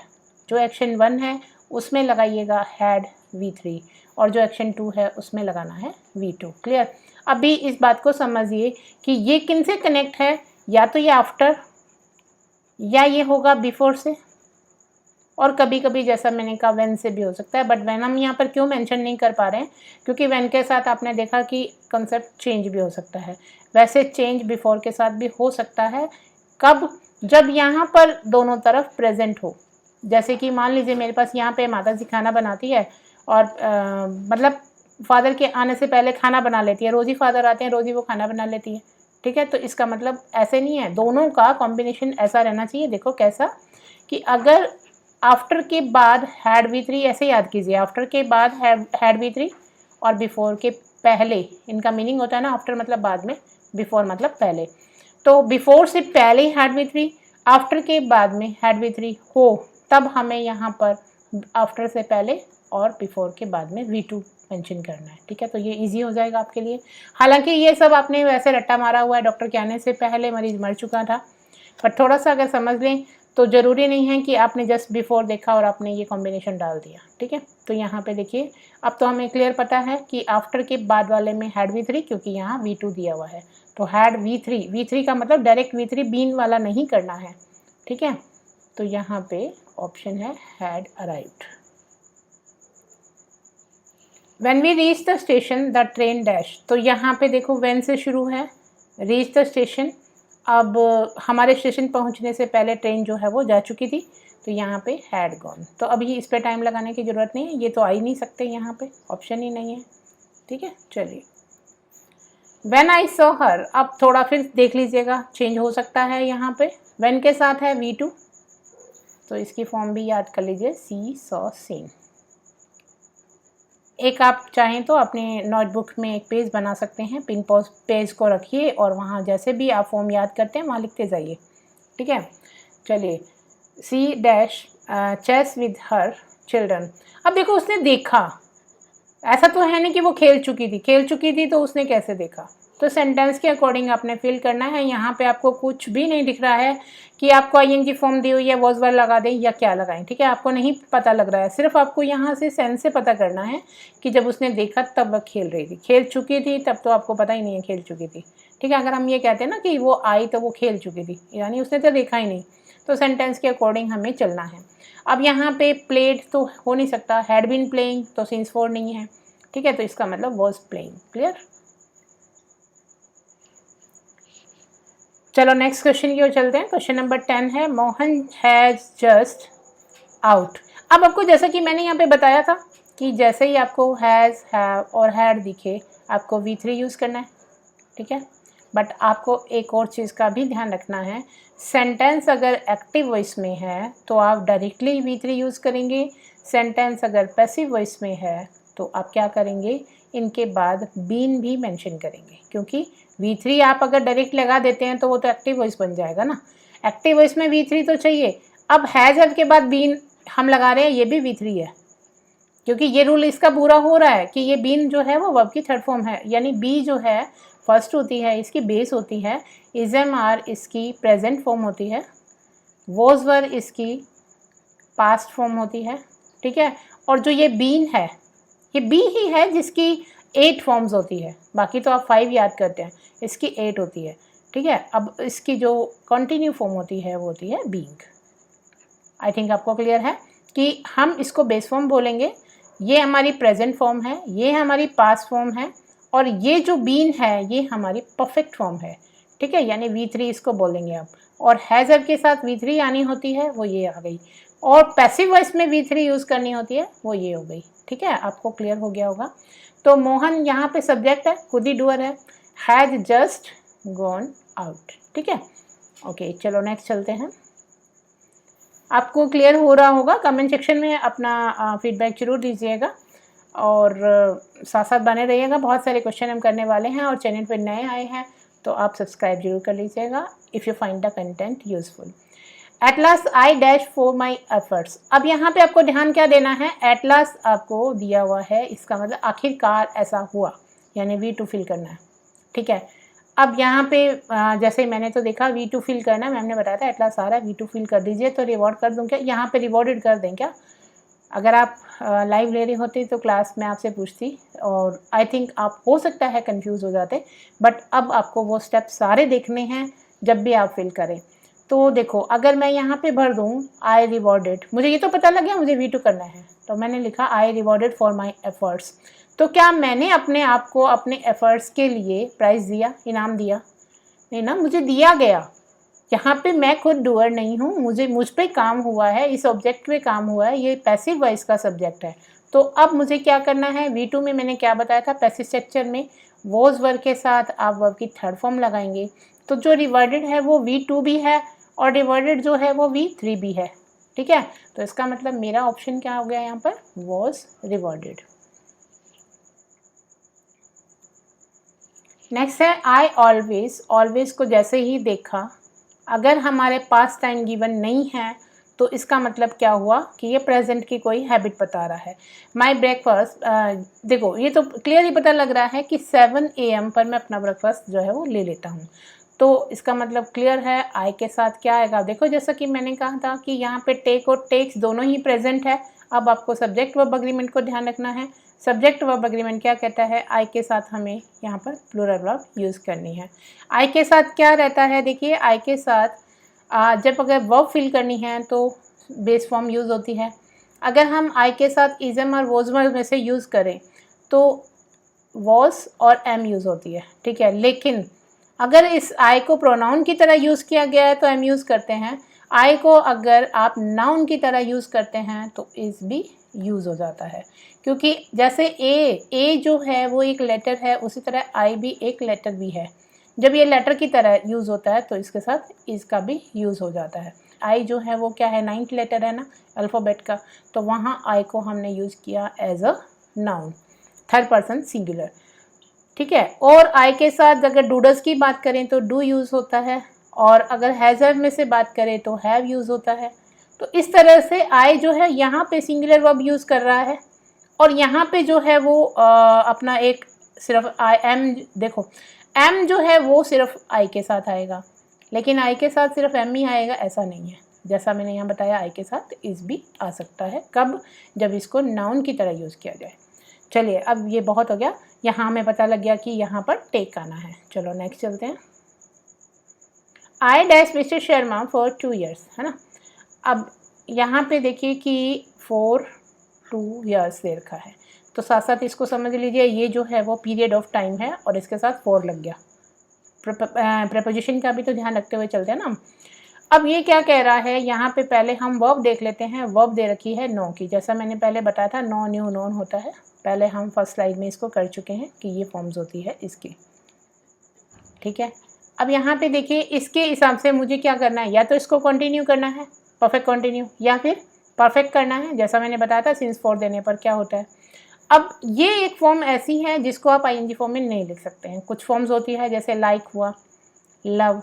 जो एक्शन 1 है उसमें लगाइएगा हैड V3 और जो एक्शन 2 है उसमें लगाना है V2। क्लियर। अभी इस बात को समझिए कि ये किन से कनेक्ट है, या तो ये आफ्टर या ये होगा बिफोर से, और कभी कभी जैसा मैंने कहा व्हेन से भी हो सकता है। बट व्हेन हम यहाँ पर क्यों मेंशन नहीं कर पा रहे हैं, क्योंकि व्हेन के साथ आपने देखा कि कंसेप्ट चेंज भी हो सकता है, वैसे चेंज बिफोर के साथ भी हो सकता है। कब? जब यहाँ पर दोनों तरफ प्रेजेंट हो। जैसे कि मान लीजिए मेरे पास यहाँ पे माता जी खाना बनाती है और मतलब फादर के आने से पहले खाना बना लेती है, रोज़ ही फादर आते हैं, रोज़ ही वो खाना बना लेती है, ठीक है। तो इसका मतलब ऐसे नहीं है, दोनों का कॉम्बिनेशन ऐसा रहना चाहिए। देखो कैसा कि अगर आफ्टर के बाद हैड V3, ऐसे याद कीजिए, आफ्टर के बाद हैड V3 और बिफोर के पहले, इनका मीनिंग होता है ना, आफ्टर मतलब बाद में, बिफोर मतलब पहले। तो बिफोर से पहले हैड V3, आफ्टर के बाद में हैड V3 हो, तब हमें यहाँ पर आफ्टर से पहले और बिफोर के बाद में V2 मेंशन करना है, ठीक है। तो ये इजी हो जाएगा आपके लिए। हालांकि ये सब आपने वैसे रट्टा मारा हुआ है, डॉक्टर के आने से पहले मरीज मर चुका था, पर थोड़ा सा अगर समझ लें तो ज़रूरी नहीं है कि आपने जस्ट बिफोर देखा और आपने ये कॉम्बिनेशन डाल दिया, ठीक है। तो यहाँ पे देखिए अब तो हमें क्लियर पता है कि आफ्टर के बाद वाले में हैड V3, क्योंकि यहाँ V2 दिया हुआ है, तो हैड V3 का मतलब डायरेक्ट V3 बीन वाला नहीं करना है, ठीक है। तो यहाँ पे ऑप्शन है had arrived. When we reach the station the train dash, तो यहाँ पे देखो व्हेन से शुरू है, रीच द स्टेशन, अब हमारे स्टेशन पहुँचने से पहले ट्रेन जो है वो जा चुकी थी, तो यहाँ पे हैड गॉन। तो अभी इस पर टाइम लगाने की ज़रूरत नहीं है, ये तो आ ही नहीं सकते, यहाँ पे ऑप्शन ही नहीं है, ठीक है। चलिए व्हेन आई सॉ हर, अब थोड़ा फिर देख लीजिएगा, चेंज हो सकता है। यहाँ पे व्हेन के साथ है V2, तो इसकी फॉर्म भी याद कर लीजिए, सी सॉ सीन। एक आप चाहें तो अपने नोटबुक में एक पेज बना सकते हैं, पिन पेज को रखिए और वहाँ जैसे भी आप फॉर्म याद करते हैं वहाँ लिखते जाइए, ठीक है। चलिए she dash chess with her children. अब देखो उसने देखा, ऐसा तो है नहीं कि वो खेल चुकी थी तो उसने कैसे देखा। तो सेंटेंस के अकॉर्डिंग आपने फिल करना है। यहाँ पे आपको कुछ भी नहीं दिख रहा है कि आपको ING फॉर्म दी हुई है, वॉज वर लगा दें या क्या लगाएं, ठीक है। आपको नहीं पता लग रहा है, सिर्फ आपको यहाँ से सेंस से पता करना है कि जब उसने देखा तब वह खेल रही थी, खेल चुकी थी तब तो आपको पता ही नहीं है खेल चुकी थी, ठीक है। अगर हम ये कहते हैं ना कि वो आई तो वो खेल चुकी थी, यानी उसने तो देखा ही नहीं, तो सेंटेंस के अकॉर्डिंग हमें चलना है। अब यहाँ पे प्लेड तो हो नहीं सकता, हैड बीन प्लेइंग तो सिंस 4 नहीं है, ठीक है। तो इसका मतलब वॉज प्लेइंग। क्लियर। चलो नेक्स्ट क्वेश्चन की ओर चलते हैं। क्वेश्चन नंबर 10 है मोहन हैज़ जस्ट आउट। अब आपको जैसा कि मैंने यहाँ पे बताया था कि जैसे ही आपको हैज़, हैव और हैड दिखे आपको V3 यूज़ करना है, ठीक है। बट आपको एक और चीज़ का भी ध्यान रखना है, सेंटेंस अगर एक्टिव वॉइस में है तो आप डायरेक्टली V3 यूज़ करेंगे, सेंटेंस अगर पैसिव वॉइस में है तो आप क्या करेंगे, इनके बाद बीन भी मेंशन करेंगे, क्योंकि V3 आप अगर डायरेक्ट लगा देते हैं तो वो तो एक्टिव वॉइस बन जाएगा ना। एक्टिव वॉइस में V3 तो चाहिए। अब हैज़ के बाद बीन हम लगा रहे हैं, ये भी V3 है, क्योंकि ये रूल इसका पूरा हो रहा है कि ये बीन जो है वो वर्ब की थर्ड फॉर्म है, यानी बी जो है फर्स्ट होती है, इसकी बेस होती है, इज़म आर इसकी प्रेजेंट फॉर्म होती है, वॉज वर इसकी पास्ट फॉर्म होती है, ठीक है। और जो ये बीन है ये बी ही है जिसकी 8 फॉर्म्स होती है, बाकी तो आप 5 याद करते हैं, इसकी 8 होती है, ठीक है। अब इसकी जो कंटिन्यू फॉर्म होती है वो होती है बीइंग। आई थिंक आपको क्लियर है कि हम इसको बेस फॉर्म बोलेंगे, ये हमारी प्रेजेंट फॉर्म है, ये हमारी पास्ट फॉर्म है, और ये जो बीन है ये हमारी परफेक्ट फॉर्म है, ठीक है। यानी V3 इसको बोलेंगे आप, और हैज़र के साथ V3 आनी होती है, वो ये आ गई, और पैसिव वॉइस में V3 यूज़ करनी होती है, वो ये हो गई, ठीक है। आपको क्लियर हो गया होगा। तो मोहन यहाँ पे सब्जेक्ट है, खुद ही डूअर है, हैज़ जस्ट गॉन आउट, ठीक है। ओके चलो नेक्स्ट चलते हैं। आपको क्लियर हो रहा होगा, कमेंट सेक्शन में अपना फीडबैक जरूर दीजिएगा और साथ साथ बने रहिएगा। बहुत सारे क्वेश्चन हम करने वाले हैं और चैनल पर नए आए हैं तो आप सब्सक्राइब जरूर कर लीजिएगा if you find the content useful. At last I dash for my efforts. अब यहाँ पे आपको ध्यान क्या देना है, एट लास्ट आपको दिया हुआ है, इसका मतलब आखिरकार ऐसा हुआ, यानी वी टू फिल करना है, ठीक है। अब यहाँ पे जैसे मैंने तो देखा वी टू फिल करना है, मैम ने बताया था एट लास्ट आ रहा है, वी टू फिल कर दीजिए, तो रिवॉर्ड कर दूँ क्या, यहाँ पे रिवॉर्डेड कर दें क्या। अगर आप लाइव ले रहे होते तो क्लास में आपसे पूछती, और आई थिंक आप हो सकता है कंफ्यूज हो जाते, बट अब आपको वो स्टेप सारे देखने हैं जब भी आप फिल करें। तो देखो अगर मैं यहाँ पे भर दूँ आई रिवॉर्डेड, मुझे ये तो पता लग गया मुझे V2 करना है, तो मैंने लिखा आई रिवॉर्डेड फॉर माई एफर्ट्स। तो क्या मैंने अपने आप को अपने एफर्ट्स के लिए प्राइज़ दिया, इनाम दिया? नहीं ना, मुझे दिया गया। यहाँ पे मैं खुद डूअर नहीं हूँ, मुझ पे काम हुआ है, इस ऑब्जेक्ट पे काम हुआ है, ये पैसिव वॉइस का सब्जेक्ट है। तो अब मुझे क्या करना है, V2 में मैंने क्या बताया था, पैसिव स्ट्रक्चर में वॉज वर्ब के साथ आप वर्ब की थर्ड फॉर्म लगाएंगे, तो जो रिवर्डेड है वो V2 भी है और रिवर्डेड जो है वो V3 भी है, ठीक है। तो इसका मतलब मेरा ऑप्शन क्या हो गया यहाँ पर, वॉज रिवर्डेड। नेक्स्ट है आई ऑलवेज। ऑलवेज को जैसे ही देखा, अगर हमारे पास टाइम गिवन नहीं है तो इसका मतलब क्या हुआ कि ये प्रेजेंट की कोई हैबिट बता रहा है। माई ब्रेकफास्ट, देखो ये तो क्लियर ही पता लग रहा है कि 7 AM पर मैं अपना ब्रेकफास्ट जो है वो ले लेता हूँ, तो इसका मतलब क्लियर है आई के साथ क्या आएगा। देखो जैसा कि मैंने कहा था कि यहाँ पे टेक और टेक्स दोनों ही प्रेजेंट है। अब आपको सब्जेक्ट वर्ब एग्रीमेंट को ध्यान रखना है। सब्जेक्ट वर्ब एग्रीमेंट क्या कहता है, आई के साथ हमें यहाँ पर प्लूरल वर्ब यूज़ करनी है। आई के साथ क्या रहता है, देखिए आई के साथ जब अगर वर्ब फिल करनी है तो बेस फॉर्म यूज़ होती है। अगर हम आई के साथ इज़म और वॉज में से यूज़ करें तो वॉज और एम यूज़ होती है, ठीक है। लेकिन अगर इस आई को प्रोनाउन की तरह यूज़ किया गया है तो एम यूज़ करते हैं। आई को अगर आप नाउन की तरह यूज़ करते हैं तो इज़ भी यूज़ हो जाता है, क्योंकि जैसे ए जो है वो एक लेटर है, उसी तरह आई भी एक लेटर भी है। जब ये लेटर की तरह यूज़ होता है तो इसके साथ इसका भी यूज़ हो जाता है। आई जो है वो क्या है, 9th लेटर है ना अल्फ़ाबेट का, तो वहाँ आई को हमने यूज़ किया as a noun, third person singular, ठीक है। और आई के साथ अगर डूडस की बात करें तो डू यूज़ होता है, और अगर हैज़र में से बात करें तो हैव यूज़ होता है। तो इस तरह से आई जो है यहाँ पे सिंगुलर वर्ब यूज़ कर रहा है, और यहाँ पे जो है वो अपना एक सिर्फ आई एम, देखो एम जो है वो सिर्फ आई के साथ आएगा, लेकिन आई के साथ सिर्फ एम ही आएगा ऐसा नहीं है। जैसा मैंने यहाँ बताया आई के साथ इस भी आ सकता है, कब, जब इसको नाउन की तरह यूज़ किया जाए। चलिए अब ये बहुत हो गया, यहाँ हमें पता लग गया कि यहाँ पर टेक आना है। चलो नेक्स्ट चलते हैं। I dash mister Sharma for 2 years, है ना। अब यहाँ पे देखिए कि फॉर 2 years दे रखा है, तो साथ साथ इसको समझ लीजिए ये जो है वो पीरियड ऑफ टाइम है और इसके साथ फॉर लग गया। प्रपोजिशन का भी तो ध्यान रखते हुए चलते हैं ना। अब ये क्या कह रहा है, यहाँ पे पहले हम वर्ब देख लेते हैं। वर्ब दे रखी है नो की, जैसा मैंने पहले बताया था नो न्यू नोन होता है, पहले हम फर्स्ट स्लाइड में इसको कर चुके हैं कि ये फॉर्म्स होती है इसकी, ठीक है। अब यहाँ पे देखिए इसके हिसाब से मुझे क्या करना है, या तो इसको कंटिन्यू करना है परफेक्ट कंटिन्यू, या फिर परफेक्ट करना है, जैसा मैंने बताया था सिंस फॉर देने पर क्या होता है। अब ये एक फॉर्म ऐसी है जिसको आप आईएनजी फॉर्म में नहीं लिख सकते हैं। कुछ फॉर्म्स होती है जैसे लाइक हुआ, लव,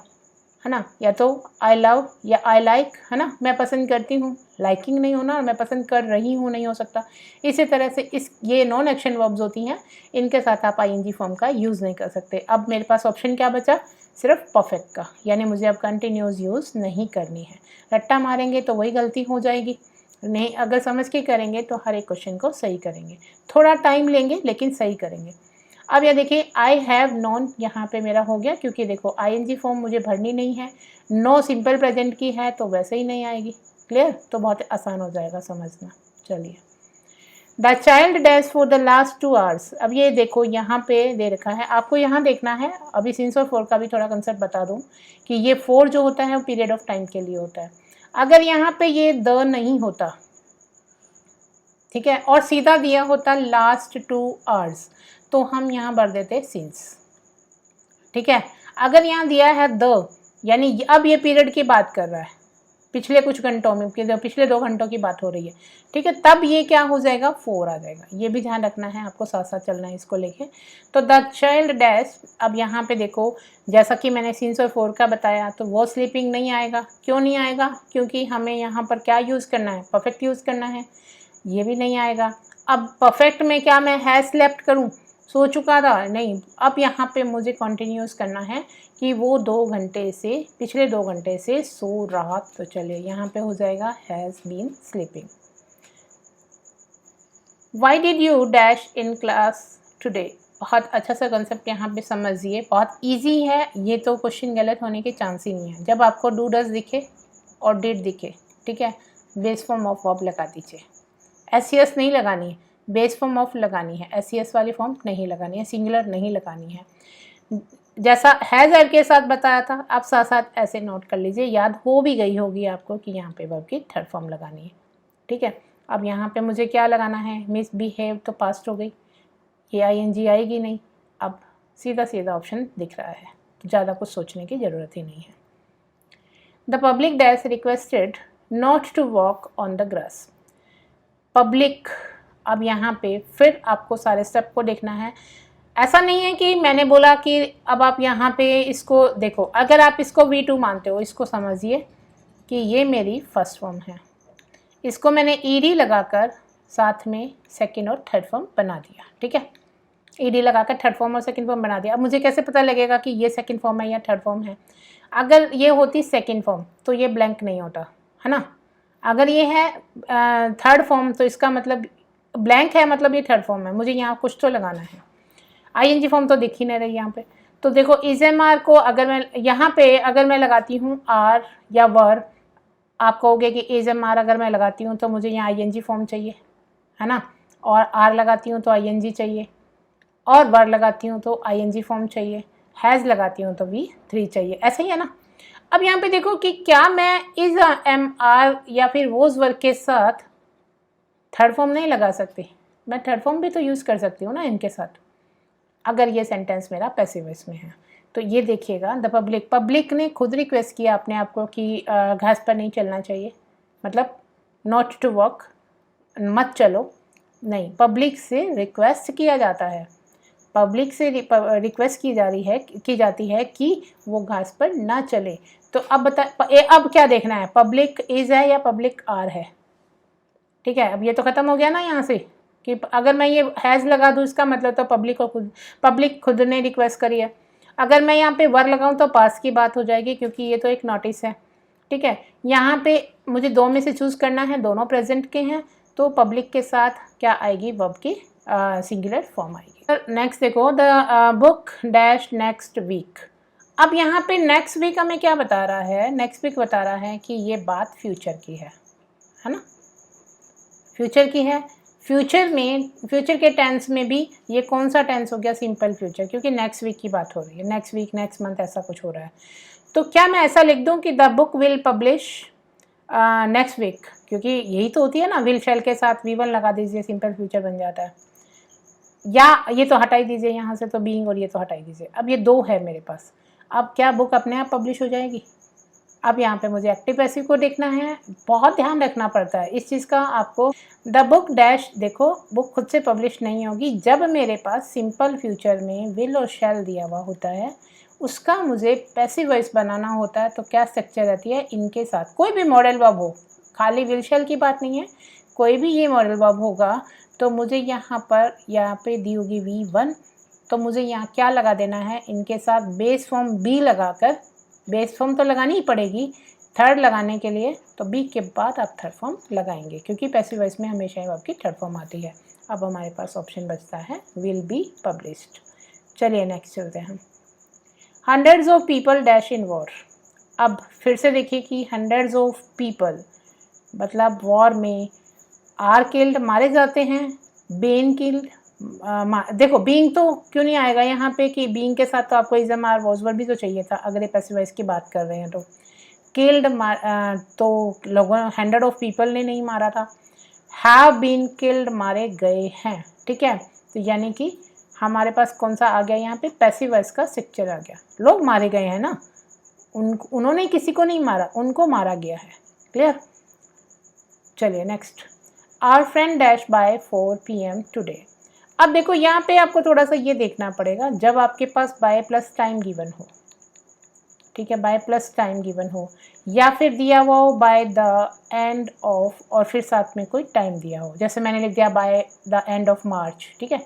है ना, या तो आई लव या आई लाइक, है ना, मैं पसंद करती हूँ, लाइकिंग नहीं होना, और मैं पसंद कर रही हूँ नहीं हो सकता। इसी तरह से ये नॉन एक्शन वर्ब्स होती हैं, इनके साथ आप आईएनजी फॉर्म का यूज़ नहीं कर सकते। अब मेरे पास ऑप्शन क्या बचा, सिर्फ परफेक्ट का, यानी मुझे अब कंटिन्यूस यूज़ नहीं करनी है। रट्टा मारेंगे तो वही गलती हो जाएगी, नहीं अगर समझ के करेंगे तो हर एक क्वेश्चन को सही करेंगे। थोड़ा टाइम लेंगे लेकिन सही करेंगे। अब यह देखिए आई हैव नॉन यहाँ पे मेरा हो गया, क्योंकि देखो आईएनजी फॉर्म मुझे भरनी नहीं है, नो सिंपल प्रेजेंट की है तो वैसे ही नहीं आएगी। क्लियर, तो बहुत आसान हो जाएगा समझना। चलिए, the child dash for the last 2 hours। अब ये देखो यहाँ पे दे रखा है, आपको यहाँ देखना है। अभी सिंस और फॉर का भी थोड़ा कंसेप्ट बता दूँ कि ये फॉर जो होता है वो पीरियड ऑफ टाइम के लिए होता है। अगर यहाँ पे ये द नहीं होता, ठीक है, और सीधा दिया होता लास्ट 2 hours, तो हम यहाँ भर देते सिंस, ठीक है। अगर यहाँ दिया है द, यानी अब ये पीरियड की बात कर रहा है, पिछले कुछ घंटों में, पिछले 2 घंटों की बात हो रही है, ठीक है, तब ये क्या हो जाएगा, 4 आ जाएगा। ये भी ध्यान रखना है आपको, साथ साथ चलना है इसको लेके। तो द चाइल्ड डैश, अब यहाँ पे देखो जैसा कि मैंने सीन्स और 4 का बताया, तो वो स्लीपिंग नहीं आएगा। क्यों नहीं आएगा, क्योंकि हमें यहाँ पर क्या यूज़ करना है, परफेक्ट यूज़ करना है, ये भी नहीं आएगा। अब परफेक्ट में क्या मैं हैज़ स्लेप्ट करूँ, सो चुका था, नहीं, अब यहाँ पे मुझे कंटिन्यूस करना है कि वो 2 घंटे से, पिछले 2 घंटे से सो रहा। तो चलिए यहाँ पे हो जाएगा has been sleeping. Why did you dash in class today. बहुत अच्छा सा कंसेप्ट यहाँ पे समझिए, बहुत इजी है ये, तो क्वेश्चन गलत होने के चांस ही नहीं है। जब आपको डू डज दिखे और डिड दिखे, ठीक है, बेस फॉर्म ऑफ वर्ब लगा दीजिए। एस नहीं लगानी है, बेस फॉर्म ऑफ लगानी है, एस वाली फॉर्म नहीं लगानी है, सिंगुलर नहीं लगानी है। जैसा हैज़ के साथ बताया था, आप साथ साथ ऐसे नोट कर लीजिए, याद हो भी गई होगी आपको कि यहाँ पे वर्ब की थर्ड फॉर्म लगानी है, ठीक है। अब यहाँ पे मुझे क्या लगाना है, मिसबिहेव तो पास्ट हो गई, ये ING आएगी नहीं। अब सीधा सीधा ऑप्शन दिख रहा है, तो ज़्यादा कुछ सोचने की ज़रूरत ही नहीं है। The public dash requested not to walk on the grass. Public, अब यहाँ पे फिर आपको सारे स्टेप को देखना है। ऐसा नहीं है कि मैंने बोला कि अब आप यहाँ पे इसको देखो, अगर आप इसको V2 मानते हो, इसको समझिए कि ये मेरी फर्स्ट फॉर्म है, इसको मैंने ED लगाकर साथ में सेकंड और थर्ड फॉर्म बना दिया, ठीक है, ED लगाकर थर्ड फॉर्म और सेकंड फॉर्म बना दिया। अब मुझे कैसे पता लगेगा कि ये सेकंड फॉर्म है या थर्ड फॉर्म है। अगर ये होती सेकंड फॉर्म तो ये ब्लैंक नहीं होता, है ना। अगर ये है थर्ड फॉर्म तो इसका मतलब ब्लैंक है, मतलब ये थर्ड फॉर्म है, मुझे यहाँ कुछ तो लगाना है। ING फॉर्म तो दिख ही नहीं रही यहाँ पे। तो देखो ISMR को अगर मैं यहाँ पे अगर मैं लगाती हूँ आर या वर, आप कहोगे कि ISMR अगर मैं लगाती हूँ तो मुझे यहाँ ING फॉर्म चाहिए, है ना, और आर लगाती हूँ तो ING चाहिए, और वर लगाती हूँ तो ING फॉर्म चाहिए, हैज़ लगाती हूँ तो V3 चाहिए, ऐसा ही है ना। अब यहाँ पे देखो कि क्या मैं इस MR या फिर वोज वर्ग के साथ थर्ड फॉर्म नहीं लगा सकती, मैं थर्ड फॉर्म भी तो यूज़ कर सकती हूँ ना इनके साथ, अगर ये सेंटेंस मेरा पैसिव वॉइस में है। तो ये देखिएगा, द पब्लिक, पब्लिक ने खुद रिक्वेस्ट किया अपने आप को कि घास पर नहीं चलना चाहिए, मतलब नॉट टू वॉक, मत चलो, नहीं, पब्लिक से रिक्वेस्ट किया जाता है, पब्लिक से रिक्वेस्ट की जाती है कि वो घास पर ना चले। तो अब अब क्या देखना है, पब्लिक इज़ है या पब्लिक आर है, ठीक है। अब ये तो ख़त्म हो गया ना यहाँ से कि अगर मैं ये हैज़ लगा दूँ इसका मतलब तो पब्लिक खुद ने रिक्वेस्ट करी है। अगर मैं यहाँ पे वर लगाऊँ तो पास की बात हो जाएगी, क्योंकि ये तो एक नोटिस है, ठीक है। यहाँ पे मुझे 2 में से चूज़ करना है, दोनों प्रेजेंट के हैं, तो पब्लिक के साथ क्या आएगी, वर्ब की सिंगुलर फॉर्म आएगी। नेक्स्ट देखो, the book dash next week. अब यहाँ पे नेक्स्ट वीक हमें क्या बता रहा है, नेक्स्ट वीक बता रहा है कि ये बात फ्यूचर की है ना, फ्यूचर की है। फ्यूचर के टेंस में भी ये कौन सा टेंस हो गया, सिंपल फ्यूचर, क्योंकि नेक्स्ट वीक की बात हो रही है, नेक्स्ट वीक, नेक्स्ट मंथ, ऐसा कुछ हो रहा है। तो क्या मैं ऐसा लिख दूं कि the book will publish next week, क्योंकि यही तो होती है ना, विल शैल के साथ V1 लगा दीजिए, सिंपल फ्यूचर बन जाता है। या ये तो हटाई दीजिए यहाँ से, तो बीइंग और ये तो हटाई दीजिए। अब ये 2 है मेरे पास, अब क्या बुक अपने आप पब्लिश हो जाएगी। अब यहाँ पे मुझे एक्टिव पैसिव को देखना है, बहुत ध्यान रखना पड़ता है इस चीज़ का आपको। द बुक डैश, देखो बुक खुद से पब्लिश नहीं होगी, जब मेरे पास सिंपल फ्यूचर में विल और शैल दिया हुआ होता है, उसका मुझे पैसिव वॉइस बनाना होता है। तो क्या स्ट्रक्चर रहती है, इनके साथ कोई भी मॉडल वर्ब हो, खाली विल शैल की बात नहीं है, कोई भी ये मॉडल वर्ब होगा तो मुझे यहाँ पे दी होगी V1, तो मुझे यहाँ क्या लगा देना है, इनके साथ बेस फॉर्म B लगाकर, बेस फॉर्म तो लगानी ही पड़ेगी थर्ड लगाने के लिए, तो B के बाद आप थर्ड फॉर्म लगाएंगे, क्योंकि पैसिव वॉइस में हमेशा ही आपकी थर्ड फॉर्म आती है। अब हमारे पास ऑप्शन बचता है विल बी पब्लिश्ड। चलिए नेक्स्ट चलते हैं। Hundreds of people dash in war. अब फिर से देखिए कि हंड्रेड्स ऑफ पीपल मतलब वॉर में आर किल्ड, मारे जाते हैं, बेन किल्ड, देखो बीइंग तो क्यों नहीं आएगा यहाँ पे कि बीइंग के साथ तो आपको इज़म आर वॉज वर्ब भी तो चाहिए था, अगर ये पैसिव वॉइस की बात कर रहे हैं। तो किल्ड तो लोगों, हंड्रेड ऑफ पीपल ने नहीं मारा था, हैव बीन किल्ड, मारे गए हैं, ठीक है। तो यानी कि हमारे पास कौन सा आ गया यहाँ पे, पैसिव वॉइस का स्ट्रक्चर आ गया। लोग मारे गए हैं ना, उन्होंने किसी को नहीं मारा, उनको मारा गया है, क्लियर। चलिए next, our friend dash by 4 PM today. अब देखो यहाँ पे आपको थोड़ा सा ये देखना पड़ेगा, जब आपके पास बाय प्लस टाइम गिवन हो, ठीक है, बाय प्लस टाइम गिवन हो, या फिर दिया हुआ हो बाय द एंड ऑफ, और फिर साथ में कोई टाइम दिया हो, जैसे मैंने लिख दिया by the end of March, ठीक है,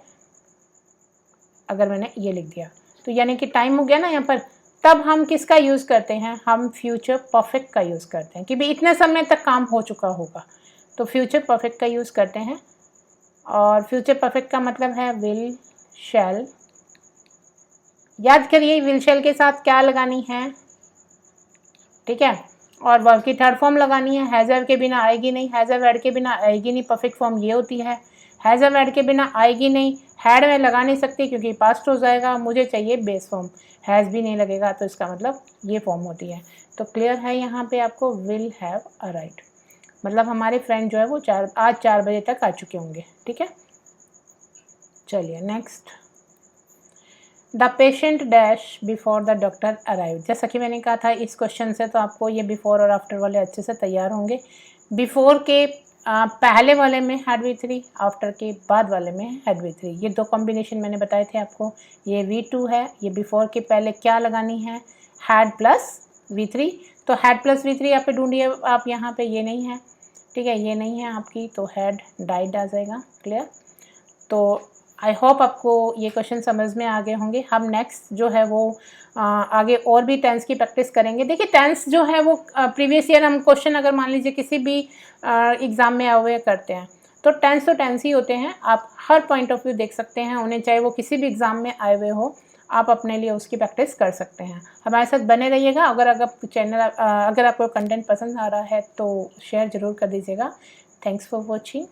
अगर मैंने ये लिख दिया तो यानी कि टाइम हो गया ना यहाँ पर, तब हम किसका यूज़ करते हैं, हम फ्यूचर परफेक्ट का यूज़ करते हैं कि भाई इतने समय तक काम हो चुका होगा, तो फ्यूचर परफेक्ट का यूज़ करते हैं। और फ्यूचर परफेक्ट का मतलब है विल, शैल। याद करिए विल शैल के साथ क्या लगानी है, ठीक है, और वर्ब की थर्ड फॉर्म लगानी है। हैज़ के बिना आएगी नहीं, हैज़ वर्ड के बिना आएगी नहीं, परफेक्ट फॉर्म ये होती है। हैज़ वर्ड के बिना आएगी नहीं, हैड में लगा नहीं सकती क्योंकि पास्ट हो जाएगा, मुझे चाहिए बेस फॉर्म, हैज़ भी नहीं लगेगा, तो इसका मतलब ये फॉर्म होती है। तो क्लियर है यहाँ पे आपको, विल हैव अराइव्ड, मतलब हमारे फ्रेंड जो है वो आज 4 बजे तक आ चुके होंगे, ठीक है। चलिए next, the patient dash before the doctor arrive. जैसा कि मैंने कहा था इस क्वेश्चन से तो आपको ये बिफोर और आफ्टर वाले अच्छे से तैयार होंगे। बिफोर के पहले वाले में हैड V3, आफ्टर के बाद वाले में हैड V3, ये दो कॉम्बिनेशन मैंने बताए थे आपको। ये V2 है, ये बिफोर के पहले क्या लगानी है, हैड प्लस V3, तो हैड प्लस V3 यहाँ पे ढूंढिए आप, यहाँ पे ये नहीं है, ठीक है, ये नहीं है आपकी, तो हैड डाइड आ जाएगा। क्लियर। तो आई होप आपको ये क्वेश्चन समझ में आ गए होंगे। हम नेक्स्ट जो है वो आगे और भी टेंस की प्रैक्टिस करेंगे। देखिए टेंस जो है वो प्रीवियस ईयर हम क्वेश्चन अगर मान लीजिए किसी भी एग्ज़ाम में आए हुए करते हैं तो टेंस ही होते हैं। आप हर पॉइंट ऑफ व्यू देख सकते हैं उन्हें, चाहे वो किसी भी एग्ज़ाम में आए हुए हो, आप अपने लिए उसकी प्रैक्टिस कर सकते हैं। हमारे साथ बने रहिएगा। अगर अगर आपको कंटेंट पसंद आ रहा है तो शेयर ज़रूर कर दीजिएगा। Thanks for watching.